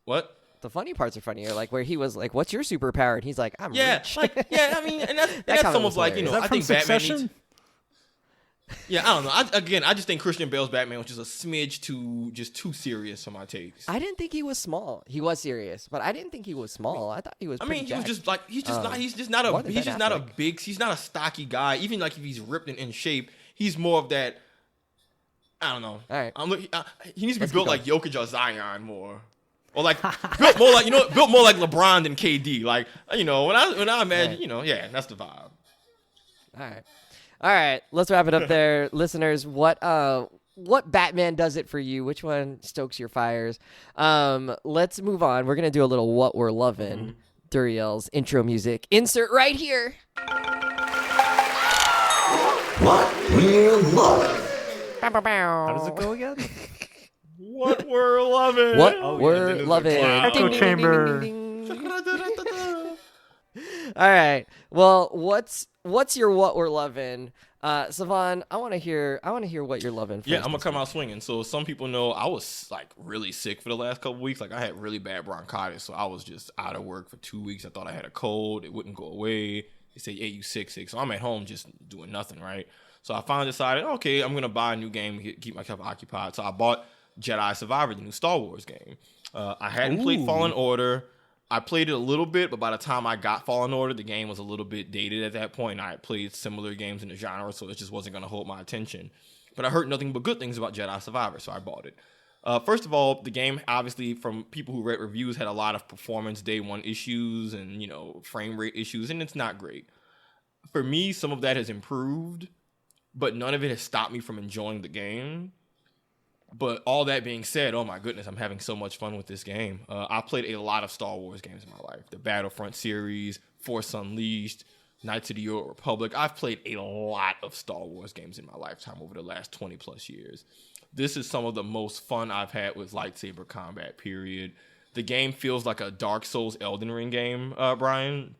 What? The funny parts are funnier, like where he was like, "What's your superpower?" And he's like, "I'm rich." I mean, and that's almost like, I think Batman needs. Yeah, I don't know. I just think Christian Bale's Batman was just a smidge too serious for my takes. I didn't think he was small. He was serious, but I didn't think he was small. I thought he was. He was just like he's just not a stocky guy. Even like if he's ripped and in shape, he's more of that. I don't know. All right. He needs to be built like Jokic or Zion more. Or like built more like LeBron than KD. Like, when I imagine, right. That's the vibe. All right, let's wrap it up there. Listeners, what Batman does it for you? Which one stokes your fires? Let's move on. We're going to do a little What We're Lovin'. Duriel's intro music. Insert right here. What We're Lovin'. How does it go again? What We're Lovin'. What We're Lovin'. Echo chamber. All right. Well, what's your What We're Lovin'? Savon, I want to hear what you're loving. Yeah, I'm gonna come out swinging. So some people know I was like really sick for the last couple weeks. Like I had really bad bronchitis, so I was just out of work for 2 weeks. I thought I had a cold. It wouldn't go away. They say, "Hey, you sick." So I'm at home just doing nothing, right? So I finally decided, okay, I'm gonna buy a new game, keep myself occupied. So I bought Jedi Survivor, the new Star Wars game. I hadn't played Fallen Order. I played it a little bit, but by the time I got Fallen Order, the game was a little bit dated at that point. I had played similar games in the genre, so it just wasn't going to hold my attention. But I heard nothing but good things about Jedi Survivor, so I bought it. First of all, the game, obviously, from people who read reviews, had a lot of performance day one issues and, frame rate issues, and it's not great. For me, some of that has improved, but none of it has stopped me from enjoying the game. But all that being said, oh my goodness, I'm having so much fun with this game. I played a lot of Star Wars games in my life. The Battlefront series, Force Unleashed, Knights of the Old Republic. I've played a lot of Star Wars games in my lifetime over the last 20 plus years. This is some of the most fun I've had with lightsaber combat, period. The game feels like a Dark Souls Elden Ring game, Brian,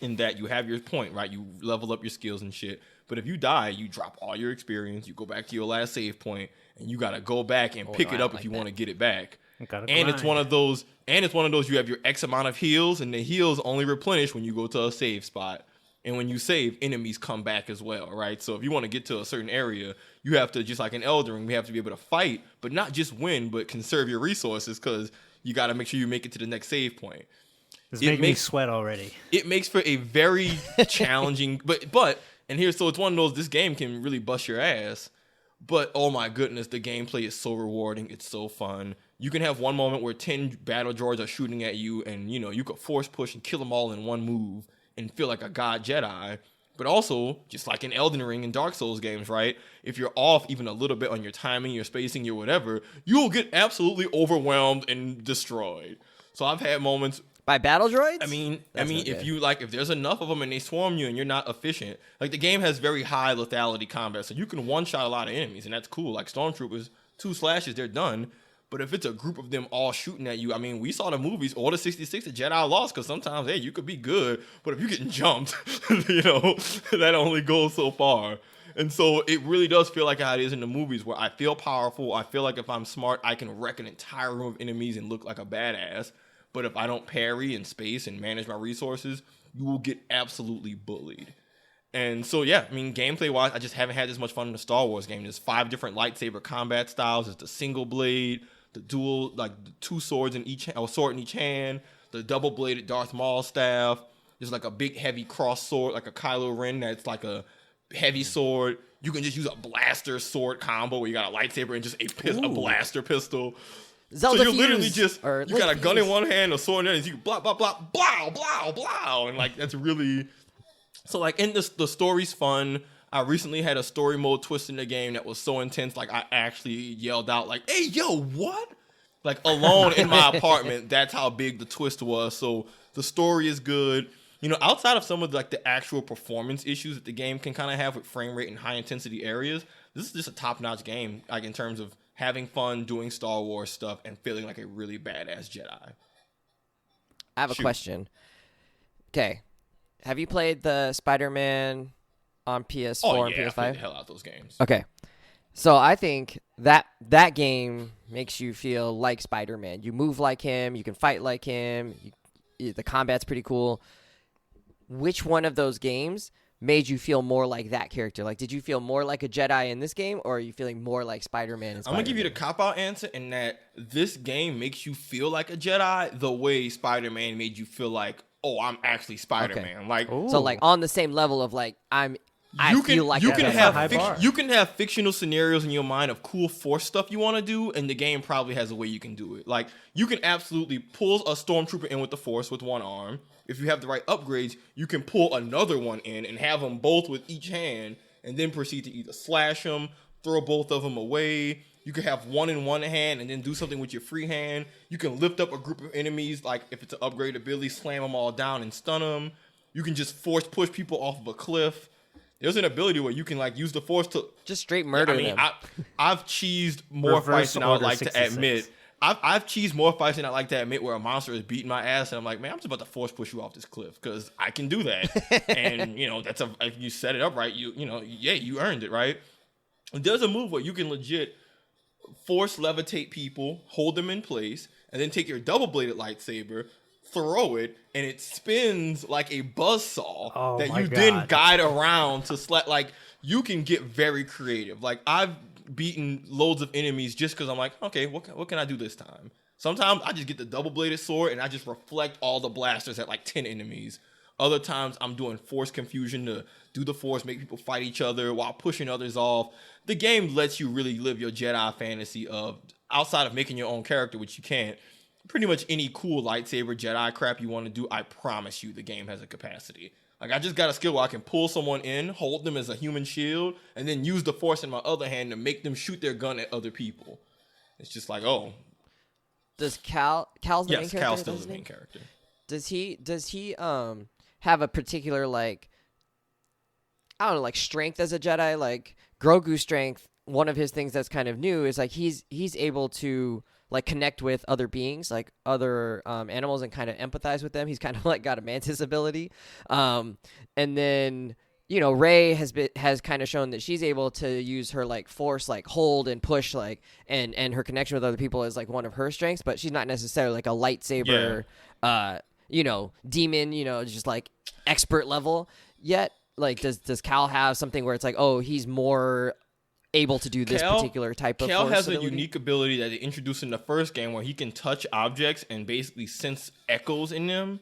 in that you have your point, right? You level up your skills and shit. But if you die, you drop all your experience. You go back to your last save point, and you gotta go back and pick it up if you want to get it back. And it's one of those. You have your X amount of heals, and the heals only replenish when you go to a save spot. And when you save, enemies come back as well, right? So if you want to get to a certain area, you have to, just like in Elden Ring, we have to be able to fight, but not just win, but conserve your resources, because you got to make sure you make it to the next save point. It's making me sweat already. It makes for a very challenging, but and here, so it's one of those. This game can really bust your ass. But oh my goodness, the gameplay is so rewarding. It's so fun. You can have one moment where 10 battle droids are shooting at you, and you could force push and kill them all in one move and feel like a god Jedi. But also, just like in Elden Ring and Dark Souls games, right? If you're off even a little bit on your timing, your spacing, your whatever, you'll get absolutely overwhelmed and destroyed. So I've had moments. By battle droids? I mean, if there's enough of them and they swarm you and you're not efficient, like the game has very high lethality combat, so you can one-shot a lot of enemies, and that's cool. Like Stormtroopers, 2 slashes, they're done. But if it's a group of them all shooting at you, I mean, we saw the movies, Order 66, the Jedi lost, because sometimes, hey, you could be good, but if you're getting jumped, that only goes so far. And so it really does feel like how it is in the movies, where I feel powerful. I feel like if I'm smart, I can wreck an entire room of enemies and look like a badass. But if I don't parry and space and manage my resources, you will get absolutely bullied. And so, yeah, I mean, gameplay-wise, I just haven't had this much fun in the Star Wars game. There's 5 different lightsaber combat styles. There's the single blade, the dual, like the 2 swords in each, or sword in each hand, the double-bladed Darth Maul staff. There's like a big, heavy cross sword, like a Kylo Ren that's like a heavy sword. You can just use a blaster sword combo where you got a lightsaber and just a blaster pistol. Zelda so you're literally just, you got a gun in one hand, a sword in the other, and you can blah, blah, blah, blah, blah, blah. And like, that's really, so like in this, the story's fun. I recently had a story mode twist in the game that was so intense, like I actually yelled out like, hey, yo, what? Like alone in my apartment, that's how big the twist was. So the story is good. Outside of some of like the actual performance issues that the game can kind of have with frame rate and high intensity areas, this is just a top-notch game, like in terms of having fun, doing Star Wars stuff, and feeling like a really badass Jedi. I have a question. Okay. Have you played the Spider-Man on PS4 and PS5? I played the hell out those games. Okay. So I think that game makes you feel like Spider-Man. You move like him. You can fight like him. The combat's pretty cool. Which one of those games made you feel more like that character? Like, did you feel more like a Jedi in this game, or are you feeling more like Spider-Man? I'm gonna give you the cop-out answer in that this game makes you feel like a Jedi the way Spider-Man made you feel like, oh, I'm actually Spider-Man. Okay. Like, so like on the same level of like you can have fictional scenarios in your mind of cool Force stuff you want to do, and the game probably has a way you can do it. Like, you can absolutely pull a Stormtrooper in with the Force with one arm. If you have the right upgrades, you can pull another one in and have them both with each hand, and then proceed to either slash them, throw both of them away. You can have one in one hand and then do something with your free hand. You can lift up a group of enemies, like if it's an upgraded ability, slam them all down and stun them. You can just force push people off of a cliff. There's an ability where you can like use the Force to just straight murder them. I've cheesed more fights than I would like to admit. I've cheesed more fights than I like to admit where a monster is beating my ass and I'm like, man, I'm just about to Force push you off this cliff because I can do that. And that's if you set it up right, you earned it, right? There's a move where you can legit Force levitate people, hold them in place, and then take your double-bladed lightsaber, throw it, and it spins like a buzzsaw that you then guide around to like, you can get very creative. Like, I've beaten loads of enemies just because I'm like, okay, what can I do this time? Sometimes I just get the double-bladed sword and I just reflect all the blasters at like 10 enemies. Other times I'm doing Force confusion to do the Force, make people fight each other while pushing others off. The game lets you really live your Jedi fantasy of, outside of making your own character, which you can't, pretty much any cool lightsaber Jedi crap you want to do, I promise you the game has a capacity. Like, I just got a skill where I can pull someone in, hold them as a human shield, and then use the Force in my other hand to make them shoot their gun at other people. It's just like, oh. Does Cal's the main character? Yes, Cal's still the main character. Does he have a particular, like, I don't know, like strength as a Jedi? Like Grogu's strength, one of his things that's kind of new is like he's able to like connect with other beings, like other animals, and kind of empathize with them. He's kind of like got a mantis ability. And then, Rey has kind of shown that she's able to use her like Force, like hold and push, like and her connection with other people is like one of her strengths, but she's not necessarily like a lightsaber, demon, just like expert level yet. Like, does Cal have something where it's like, oh, he's more able to do this particular type of Cal Force has ability? A unique ability that they introduced in the first game where he can touch objects and basically sense echoes in them.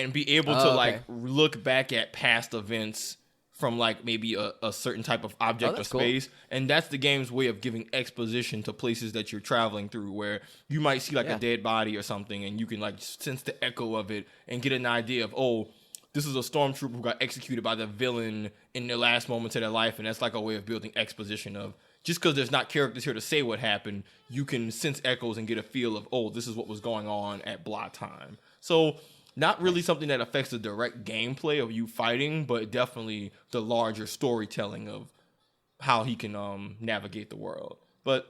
and be able to like look back at past events from like maybe a certain type of object or space. Cool. And that's the game's way of giving exposition to places that you're traveling through, where you might see like a dead body or something, and you can like sense the echo of it and get an idea of, oh, this is a stormtrooper who got executed by the villain in their last moments of their life. And that's like a way of building exposition of, just because there's not characters here to say what happened, you can sense echoes and get a feel of, oh, this is what was going on at blah time. So not really something that affects the direct gameplay of you fighting, but definitely the larger storytelling of how he can navigate the world. But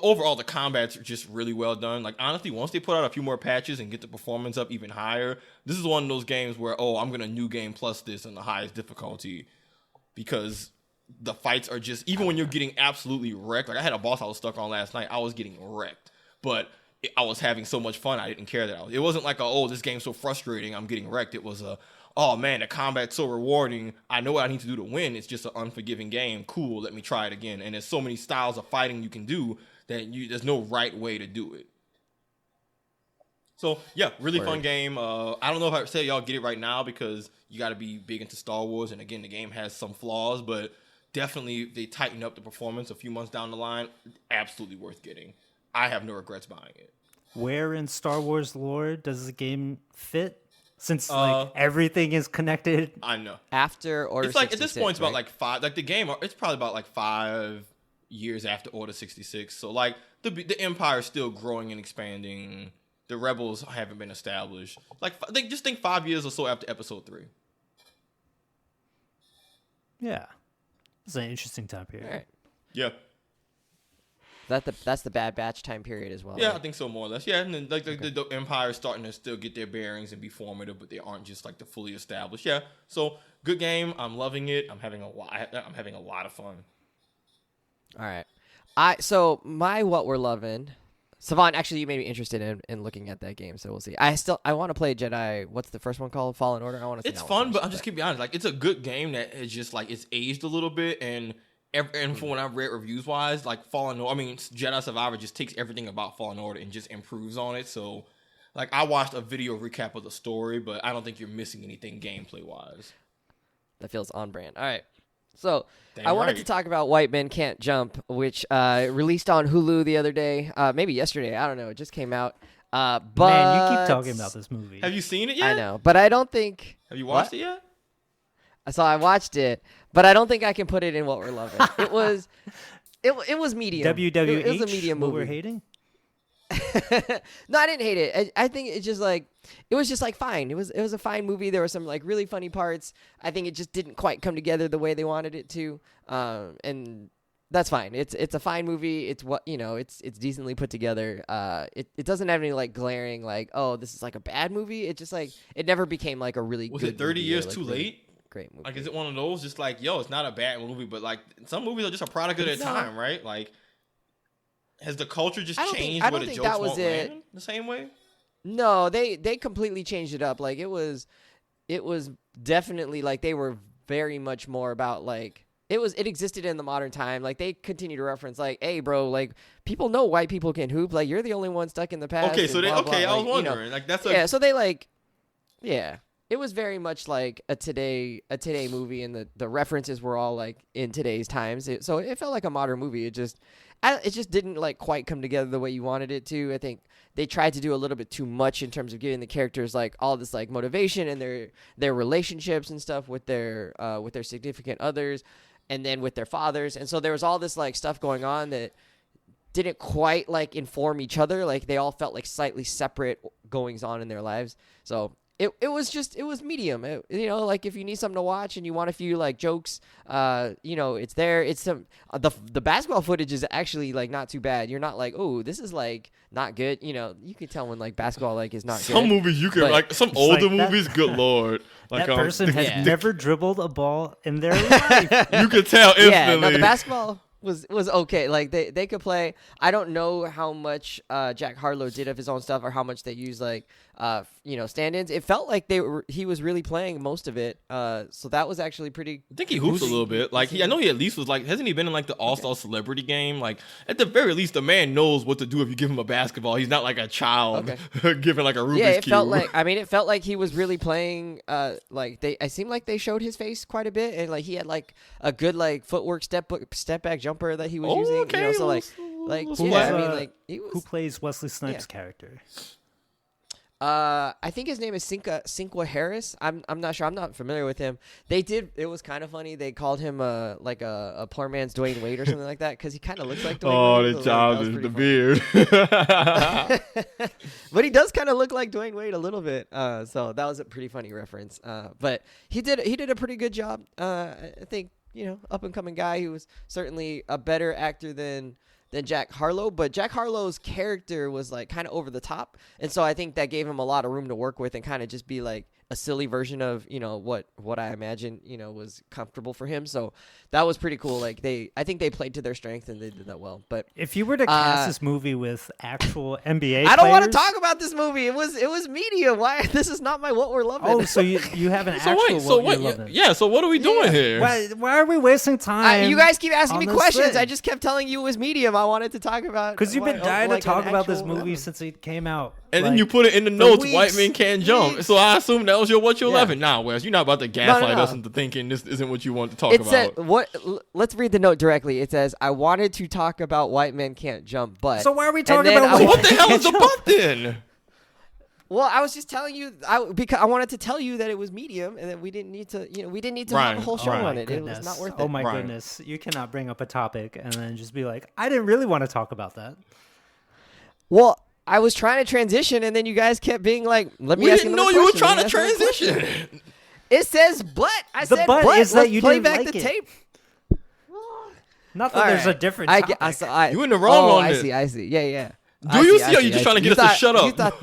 overall, the combats are just really well done. Like, honestly, once they put out a few more patches and get the performance up even higher, this is one of those games where, I'm going to new game plus this on the highest difficulty, because the fights are just, even when you're getting absolutely wrecked. Like, I had a boss I was stuck on last night. I was getting wrecked, but I was having so much fun. I didn't care that it wasn't like this game's so frustrating, I'm getting wrecked. It was oh man, the combat's so rewarding. I know what I need to do to win. It's just an unforgiving game. Cool, let me try it again. And there's so many styles of fighting you can do that there's no right way to do it. So yeah, really fun game. I don't know if I say y'all get it right now, because you got to be big into Star Wars. And again, the game has some flaws, but definitely they tighten up the performance a few months down the line. Absolutely worth getting. I have no regrets buying it. Where in Star Wars lore does the game fit? Since like everything is connected. I know. After Order 66, it's like at this point it's about like 5. Like the game, it's probably about like 5 years after Order 66. So like the Empire is still growing and expanding. The Rebels haven't been established. Like just think 5 years or so after Episode 3. Yeah, it's an interesting time period. All right. Yeah. That's the Bad Batch time period as well. Yeah, right? I think so, more or less. Yeah, and then like the Empire is starting to still get their bearings and be formative, but they aren't just like the fully established. Yeah, so good game. I'm loving it. I'm having a lot of fun. All right. So my what we're loving, Savon. Actually, you made me interested in looking at that game. So we'll see. I want to play Jedi. What's the first one called? Fallen Order. I want to. It's fun, but I'm just keep be honest. Like it's a good game that is just like it's aged a little bit and. And from what I've read reviews wise, like Jedi Survivor just takes everything about Fallen Order and just improves on it. So, like, I watched a video recap of the story, but I don't think you're missing anything gameplay wise. That feels on brand. All right. So, I wanted to talk about White Men Can't Jump, which released on Hulu the other day. Maybe yesterday. I don't know. It just came out. But man, you keep talking about this movie. Have you seen it yet? I know, but I don't think. Have you watched it yet? So I watched it, but I don't think I can put it in what we're loving. It was medium. WWH. It was a medium movie. What we're hating? No, I didn't hate it. I think it's just like it was just like fine. It was a fine movie. There were some like really funny parts. I think it just didn't quite come together the way they wanted it to, and that's fine. It's a fine movie. It's it's decently put together. It doesn't have any like glaring like, oh, this is like a bad movie. It just like it never became like a really was good it 30 movie years or, like, too really late? Great movie. Like, is it one of those just like, yo, it's not a bad movie, but like some movies are just a product of their time, right? Like, has the culture just changed where the jokes won't land the same way? No, they completely changed it up. Like it was definitely like they were very much more about like it existed in the modern time. Like they continue to reference like, hey bro, like people know white people can hoop. Like you're the only one stuck in the past. Okay, so blah, blah, I was like, wondering. Like that's so they like it was very much like a today movie, and the references were all like in today's times. So it felt like a modern movie. It just didn't like quite come together the way you wanted it to. I think they tried to do a little bit too much in terms of giving the characters like all this like motivation and their relationships and stuff with their significant others, and then with their fathers. And so there was all this like stuff going on that didn't quite like inform each other. Like they all felt like slightly separate goings on in their lives. So it was medium. Like if you need something to watch and you want a few like jokes, it's there. It's the basketball footage is actually like not too bad. You're not like, oh, this is like not good. You can tell when like basketball like is not good. Some movies you can like some older movies. Good lord, like that person has never dribbled a ball in their life. You could tell instantly. Yeah, no, the basketball. was okay. Like they could play. I don't know how much Jack Harlow did of his own stuff or how much they used like stand-ins. It felt like he was really playing most of it. So that was actually pretty. I think he hoops a little bit. Like I know he at least was like, hasn't he been in like the All-Star Celebrity Game? Like at the very least, the man knows what to do if you give him a basketball. He's not like a child given like a Rubik's it cube. felt like he was really playing. I seemed like they showed his face quite a bit, and like he had like a good like footwork step back jumper that he was using. Okay, So who plays Wesley Snipes' character? I think his name is Cinqua Harris. I'm not sure. I'm not familiar with him. It was kind of funny. They called him like a poor man's Dwayne Wade or something like that because he kind of looks like Dwayne Wade. The child is the beard. But he does kind of look like Dwayne Wade a little bit. So that was a pretty funny reference. But he did a pretty good job. I think, up and coming guy. He was certainly a better actor than Jack Harlow, but Jack Harlow's character was like kind of over the top, and so I think that gave him a lot of room to work with and kind of just be like a silly version of what I imagine was comfortable for him. So that was pretty cool. Like I think they played to their strength and they did that well. But if you were to cast this movie with actual NBA, I don't want to talk about this movie. It was media. Why? This is not my what we're loving. Oh, so you have an actual what you're loving. Yeah. So what are we doing here? Why are we wasting time? You guys keep asking me questions. Thing? I just kept telling you it was medium. I wanted to talk about because you've been dying to talk about this movie since it came out. And then you put it in the notes, weeks, white men can't jump. So I assume that was what you're loving. Nah, Wes, you're not about to gaslight No. us into thinking this isn't what you want to talk about. Let's read the note directly. It says, I wanted to talk about white men can't jump, but... So why are we talking about So what the hell is the but then? Well, I was just telling you, because I wanted to tell you that it was medium and that we didn't need to, have a whole show on it. Goodness. It was not worth it. Oh my goodness. You cannot bring up a topic and then just be like, I didn't really want to talk about that. Well... I was trying to transition, and then you guys kept being like, "Let me." We ask didn't know you were trying to transition. It says, "But." I said, "But" is that you play didn't back like the it. tape. Not that there's a different topic. You in the wrong on I this. I see. Yeah. Do you see? Or you just trying to get us to shut up?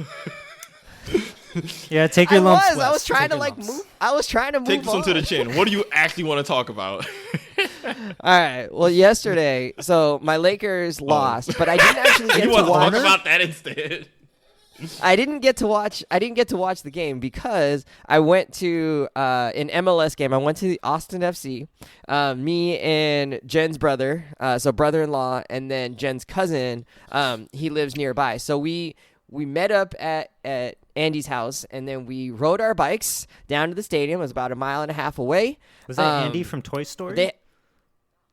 Yeah, take your lumps. I was trying to move. I was trying to move. Take this one to the chin. What do you actually want to talk about? All right. Well, yesterday, so my Lakers lost, but I didn't actually get you to want to watch. talk about that instead? I didn't get to watch the game because I went to an MLS game. I went to the Austin FC. Me and Jen's brother, so brother-in-law, and then Jen's cousin. He lives nearby, so we met up at Andy's house, and then we rode our bikes down to the stadium. It was about 1.5 miles away. Was that Andy from Toy Story?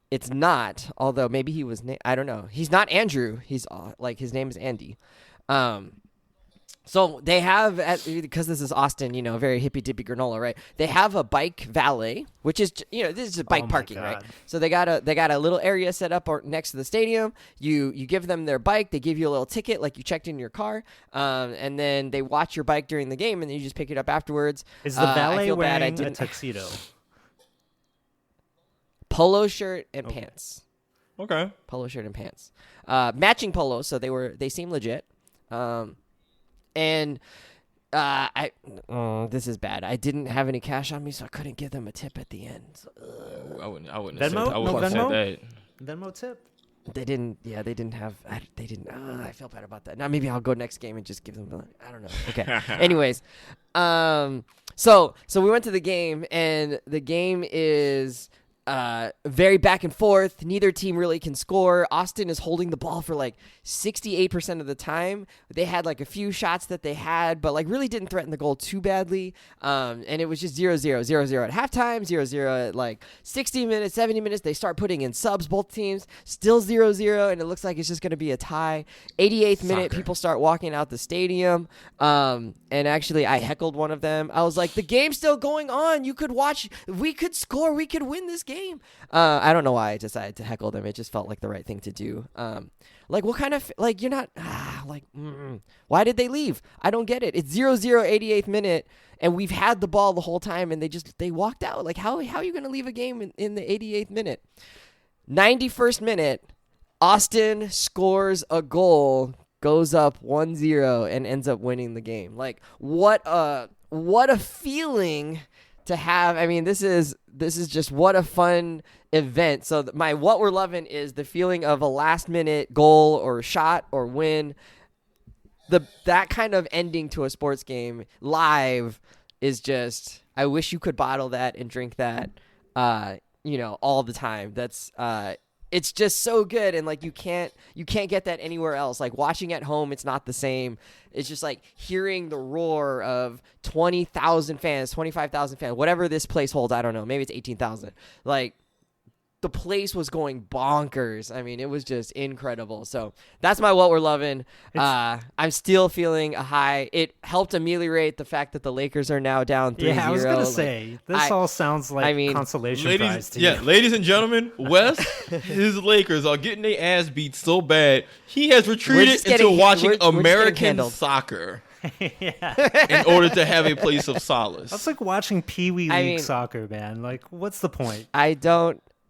It's not, although maybe he was. I don't know. He's not Andrew. He's his name is Andy. So they have, because this is Austin, very hippy-dippy granola, right? They have a bike valet, which is, this is bike parking, right? So they got a little area set up next to the stadium. You give them their bike. They give you a little ticket like you checked in your car. And then they watch your bike during the game, and then you just pick it up afterwards. Is the valet wearing a tuxedo? Polo shirt and pants. Okay. Polo shirt and pants. Matching polos, so they seem legit. And this is bad. I didn't have any cash on me, so I couldn't give them a tip at the end. So, I wouldn't Venmo? have said that. Venmo tip? They didn't. Yeah, they didn't have. They didn't. I feel bad about that. Now maybe I'll go next game and just give them. I don't know. Okay. Anyways, so we went to the game, and the game is very back and forth. Neither team really can score. Austin is holding the ball for 68% of the time. They had a few shots that they had, but really didn't threaten the goal too badly. And it was just 0-0, 0-0 at halftime, 0-0 at 60 minutes, 70 minutes. They start putting in subs, both teams, still 0-0, and it looks like it's just going to be a tie. 88th minute, people start walking out the stadium. And actually, I heckled one of them. I was like, the game's still going on. You could watch. We could score. We could win this game. I don't know why I decided to heckle them. It just felt like the right thing to do. What kind of you're not why did they leave? I don't get it. It's 0-0 88th minute, and we've had the ball the whole time, and they walked out. How are you going to leave a game in the 88th minute? 91st minute, Austin scores a goal, goes up 1-0, and ends up winning the game. What a feeling to have. I mean, this is just what a fun event. So my what we're loving is the feeling of a last minute goal or shot or win. That kind of ending to a sports game live is just, I wish you could bottle that and drink that, all the time. That's it's just so good, and like you can't get that anywhere else. Like watching at home, it's not the same. It's just like hearing the roar of 20,000 fans, 25,000 fans, whatever this place holds. I don't know. Maybe it's 18,000. Like the place was going bonkers. I mean, it was just incredible. So that's my what we're loving. I'm still feeling a high. It helped ameliorate the fact that the Lakers are now down 3-0. Yeah, I was gonna say this all sounds like consolation prize to you. Ladies and gentlemen, Wes, his Lakers are getting their ass beat so bad he has retreated into watching American soccer. In order to have a place of solace. That's like watching Pee Wee League soccer, man. Like, what's the point?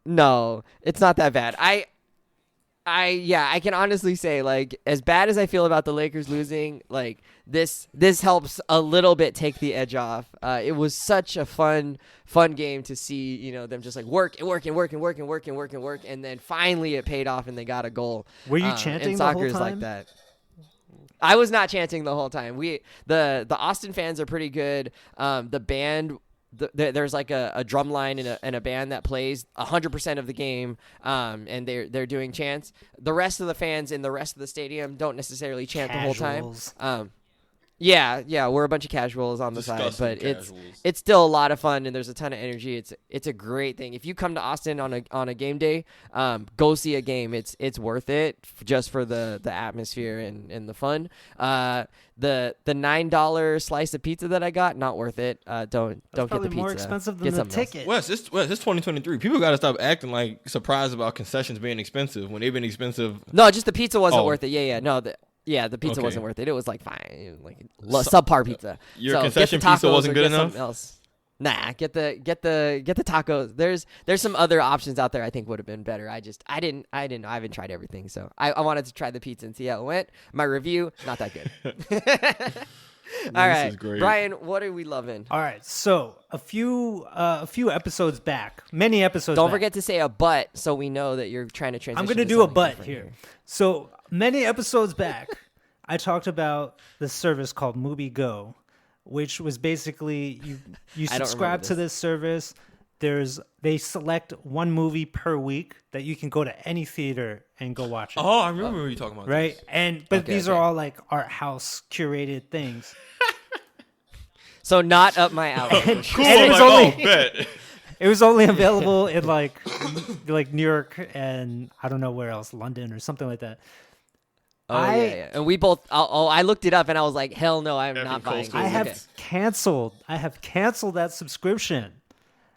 No, it's not that bad. I can honestly say, like, as bad as I feel about the Lakers losing, like this helps a little bit take the edge off. It was such a fun game to see, them just like work, and then finally it paid off and they got a goal. Were you chanting and the soccer's whole time? like that. I was not chanting the whole time. The Austin fans are pretty good. The band. There's like a drum line and a band that plays 100% of the game, and they're doing chants. The rest of the fans in the rest of the stadium don't necessarily chant the whole time. Yeah, we're a bunch of casuals on the side, but it's still a lot of fun and there's a ton of energy. It's a great thing. If you come to Austin on a game day, go see a game. It's worth it just for the atmosphere and the fun. The $9 slice of pizza that I got, not worth it. Don't get the pizza. More expensive than the ticket. Wes, it's 2023. People got to stop acting like surprised about concessions being expensive when they've been expensive. No, just the pizza wasn't worth it. Yeah, no. The pizza wasn't worth it. It was like fine, like subpar pizza. Your concession pizza wasn't good enough. Else. Nah, get the tacos. There's some other options out there I think would have been better. I didn't know. I haven't tried everything, so I wanted to try the pizza and see how it went. My review, not that good. All right, Brian, what are we loving? All right, so a few episodes back, many episodes. Don't back. forget to say a but, so we know that you're trying to transition. I'm going to do a but here. So many episodes back, I talked about the service called Movie Go, which was basically you subscribe to this service. They select one movie per week that you can go to any theater and go watch it. Oh, I remember what you talking about. Right, but these are all like art house curated things. So not up my alley. Cool. Bet. It was only available in like New York and I don't know where else, London or something like that. Yeah. And we both. I looked it up and I was like, hell no, I'm not buying. I have canceled that subscription,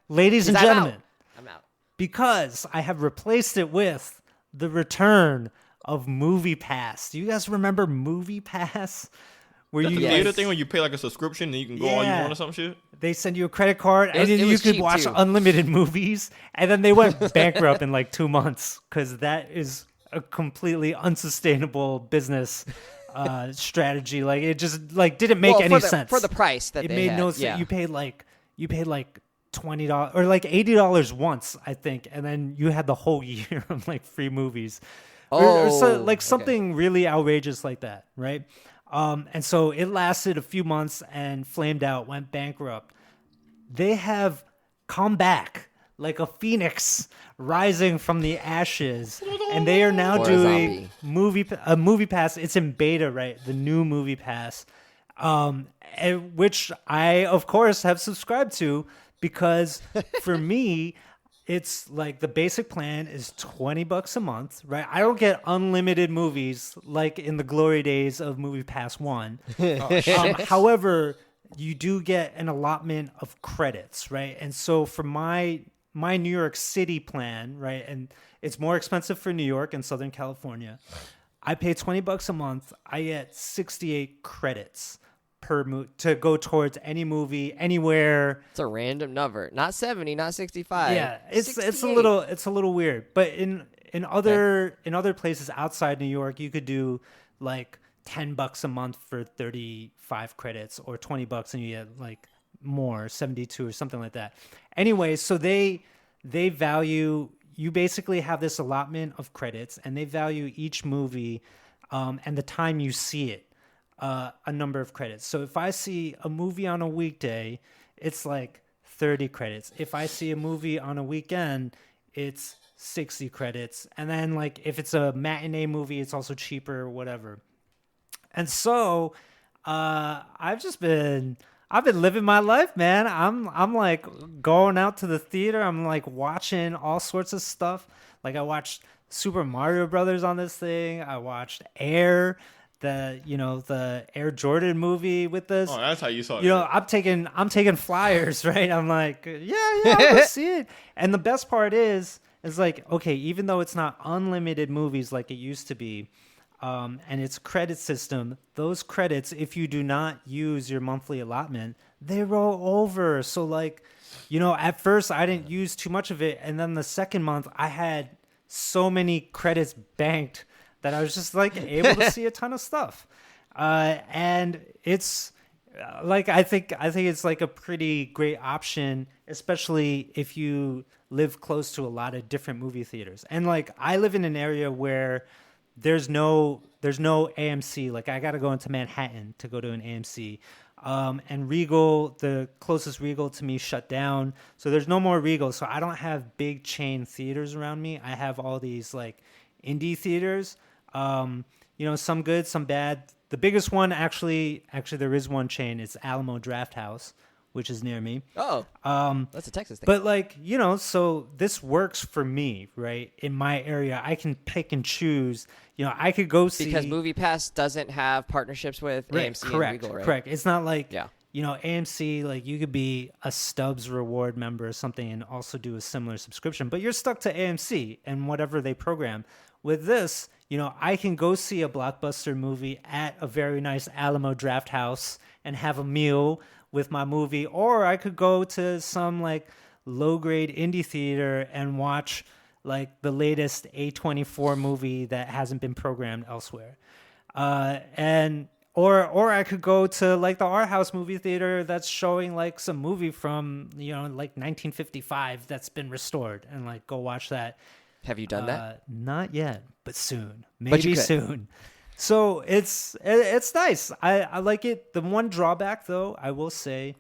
ladies and gentlemen. I'm out because I have replaced it with the return of Movie Pass. Do you guys remember Movie Pass? Where the theater thing when you pay like a subscription and you can go all you want or some shit? They send you a credit card and then you could watch unlimited movies. And then they went bankrupt in like 2 months because that is a completely unsustainable business strategy. Like it just like didn't make any sense for the price that it made no sense. Yeah. You paid like $20 or like $80 once, I think, and then you had the whole year of like free movies. Something really outrageous like that, right? And so it lasted a few months and flamed out, went bankrupt. They have come back like a phoenix rising from the ashes, and they are now doing movie pass. It's in beta, right? The new Movie Pass, which I of course have subscribed to because for me, it's like the basic plan is $20 a month, right? I don't get unlimited movies like in the glory days of Movie Pass 1. However, you do get an allotment of credits, right? And so for my New York City plan, right, and it's more expensive for New York and Southern California, I pay $20 a month. I get 68 credits to go towards any movie anywhere. It's a random number, not 70, not 65. Yeah, it's a little weird. But in other places outside New York, you could do like $10 a month for 35 credits, or $20 and you get like more, 72 or something like that. Anyway, so they value you basically have this allotment of credits, and they value each movie and the time you see it, a number of credits. So if I see a movie on a weekday, it's like 30 credits. If I see a movie on a weekend, it's 60 credits. And then like if it's a matinee movie, it's also cheaper or whatever. And so I've been living my life, man. I'm like going out to the theater. I'm like watching all sorts of stuff. Like I watched Super Mario Brothers on this thing. I watched Air, the Air Jordan movie with this. Oh, that's how you saw it. I'm taking flyers, right? I'm like, yeah, I'm gonna see it. And the best part is like, okay, even though it's not unlimited movies like it used to be, and it's credit system, those credits, if you do not use your monthly allotment, they roll over. So like, at first I didn't use too much of it, and then the second month I had so many credits banked that I was just like able to see a ton of stuff. And it's like, I think it's like a pretty great option, especially if you live close to a lot of different movie theaters. And like, I live in an area where there's no AMC. Like I got to go into Manhattan to go to an AMC. And Regal, the closest Regal to me, shut down. So there's no more Regal. So I don't have big chain theaters around me. I have all these like indie theaters. Some good, some bad. The biggest one, actually there is one chain. It's Alamo Drafthouse, which is near me. Oh, that's a Texas thing. But like, so this works for me, right? In my area, I can pick and choose. I could go see, because MoviePass doesn't have partnerships with AMC and Regal, right? Correct. It's not like, AMC, like you could be a Stubbs reward member or something and also do a similar subscription, but you're stuck to AMC and whatever they program. With this, I can go see a blockbuster movie at a very nice Alamo Drafthouse and have a meal with my movie, or I could go to some like low-grade indie theater and watch like the latest A24 movie that hasn't been programmed elsewhere. Or I could go to like the Art House movie theater that's showing like some movie from, like 1955 that's been restored, and like go watch that. Have you done that? Not yet, but soon. But Maybe you could. soon. So it's nice. I like it. The one drawback, though, I will say,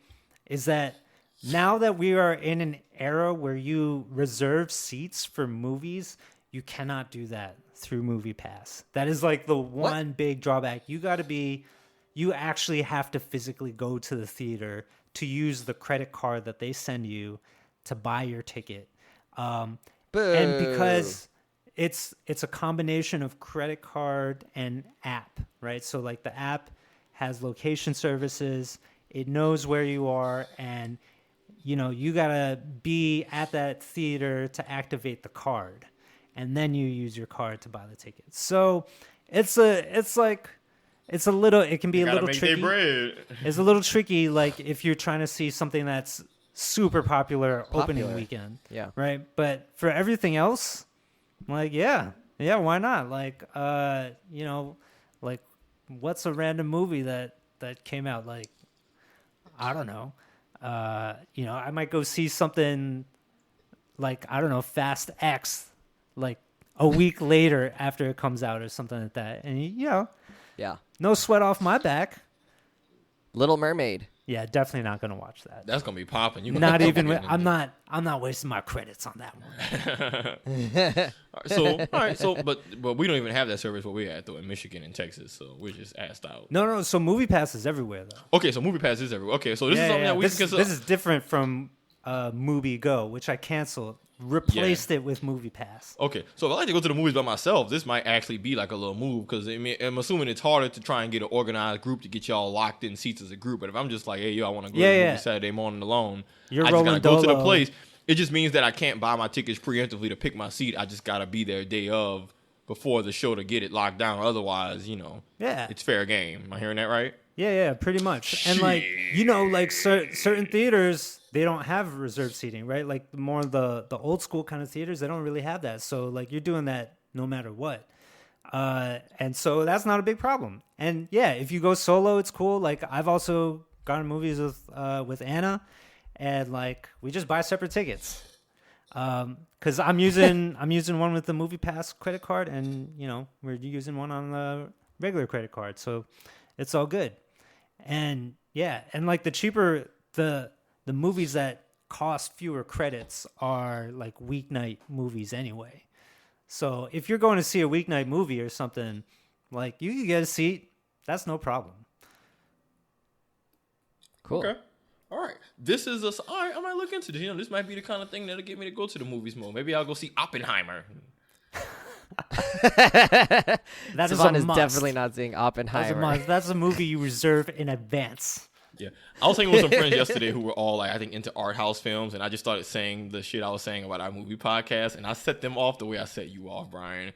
is that now that we are in an era where you reserve seats for movies, you cannot do that through MoviePass. That is like the one big drawback. You actually have to physically go to the theater to use the credit card that they send you to buy your ticket. And because it's a combination of credit card and app, right? So like the app has location services, it knows where you are, and you gotta be at that theater to activate the card, and then you use your card to buy the ticket. So it can be a little tricky. It's a little tricky, like if you're trying to see something that's super popular opening weekend. Yeah. Right. But for everything else, like, yeah, why not? Like, like what's a random movie that came out? Like, I don't know. I might go see something like, I don't know, Fast X, like a week later after it comes out or something like that. And, Yeah. no sweat off my back. Little Mermaid. Yeah, definitely not going to watch that. That's gonna be popping. Not even. I'm not wasting my credits on that one. All right. But we don't even have that service where we're at though in Michigan and Texas. So we're just assed out. No. So MoviePass is everywhere though. Okay, so MoviePass is everywhere. Okay, so this is something that we this is different from Mubi Go, which I canceled. Replaced it with MoviePass. Okay, so if I like to go to the movies by myself, this might actually be like a little move because I'm assuming it's harder to try and get an organized group to get y'all locked in seats as a group. But if I'm just like, hey, I want to go to the movie Saturday morning alone, I just gotta go to the place. It just means that I can't buy my tickets preemptively to pick my seat. I just gotta be there day of before the show to get it locked down. Otherwise, it's fair game. Am I hearing that right? Yeah, pretty much. And like, certain theaters, they don't have reserved seating, right? Like more the old school kind of theaters, they don't really have that. So like you're doing that no matter what. And so that's not a big problem. And yeah, if you go solo, it's cool. Like I've also gone to movies with Anna, and like we just buy separate tickets. because I'm using one with the Movie Pass credit card, and we're using one on the regular credit card, so it's all good. And yeah, and like the cheaper the movies that cost fewer credits are like weeknight movies anyway. So if you're going to see a weeknight movie or something, like you can get a seat, that's no problem. Cool. Okay. All right. This is all right. I might look into this. This might be the kind of thing that'll get me to go to the movies more. Maybe I'll go see Oppenheimer. That Savon is is definitely not seeing Oppenheimer. That's a movie you reserve in advance. Yeah. I was hanging with some friends yesterday who were all like, I think, into art house films, and I just started saying the shit I was saying about our movie podcast, and I set them off the way I set you off, Brian.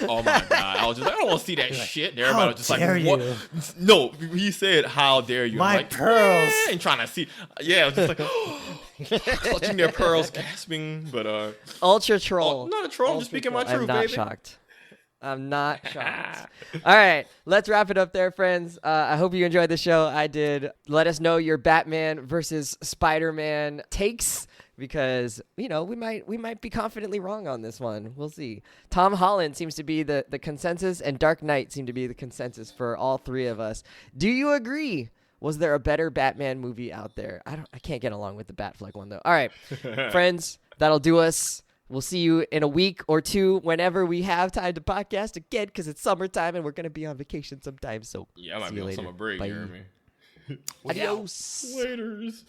Oh my God. I was just like, I don't want to see that shit. And everybody was just like, what? You? No, he said, how dare you? My like, pearls. Yeah, and trying to see. Yeah, I was just like, clutching their pearls, gasping. But Ultra troll. Not a troll. I'm just speaking my truth, I'm not baby. shocked. I'm not shocked. All right, let's wrap it up there, friends. I hope you enjoyed the show. I did. Let us know your Batman versus Spider-Man takes, because we might be confidently wrong on this one. We'll see. Tom Holland seems to be the consensus, and Dark Knight seemed to be the consensus for all three of us. Do you agree? Was there a better Batman movie out there? I can't get along with the Batfleck one though. All right, friends, that'll do us. We'll see you in a week or two whenever we have time to podcast again, because it's summertime and we're going to be on vacation sometime. So yeah, I might see be you on later. summer break. Bye. You hear me? Adios. Laters.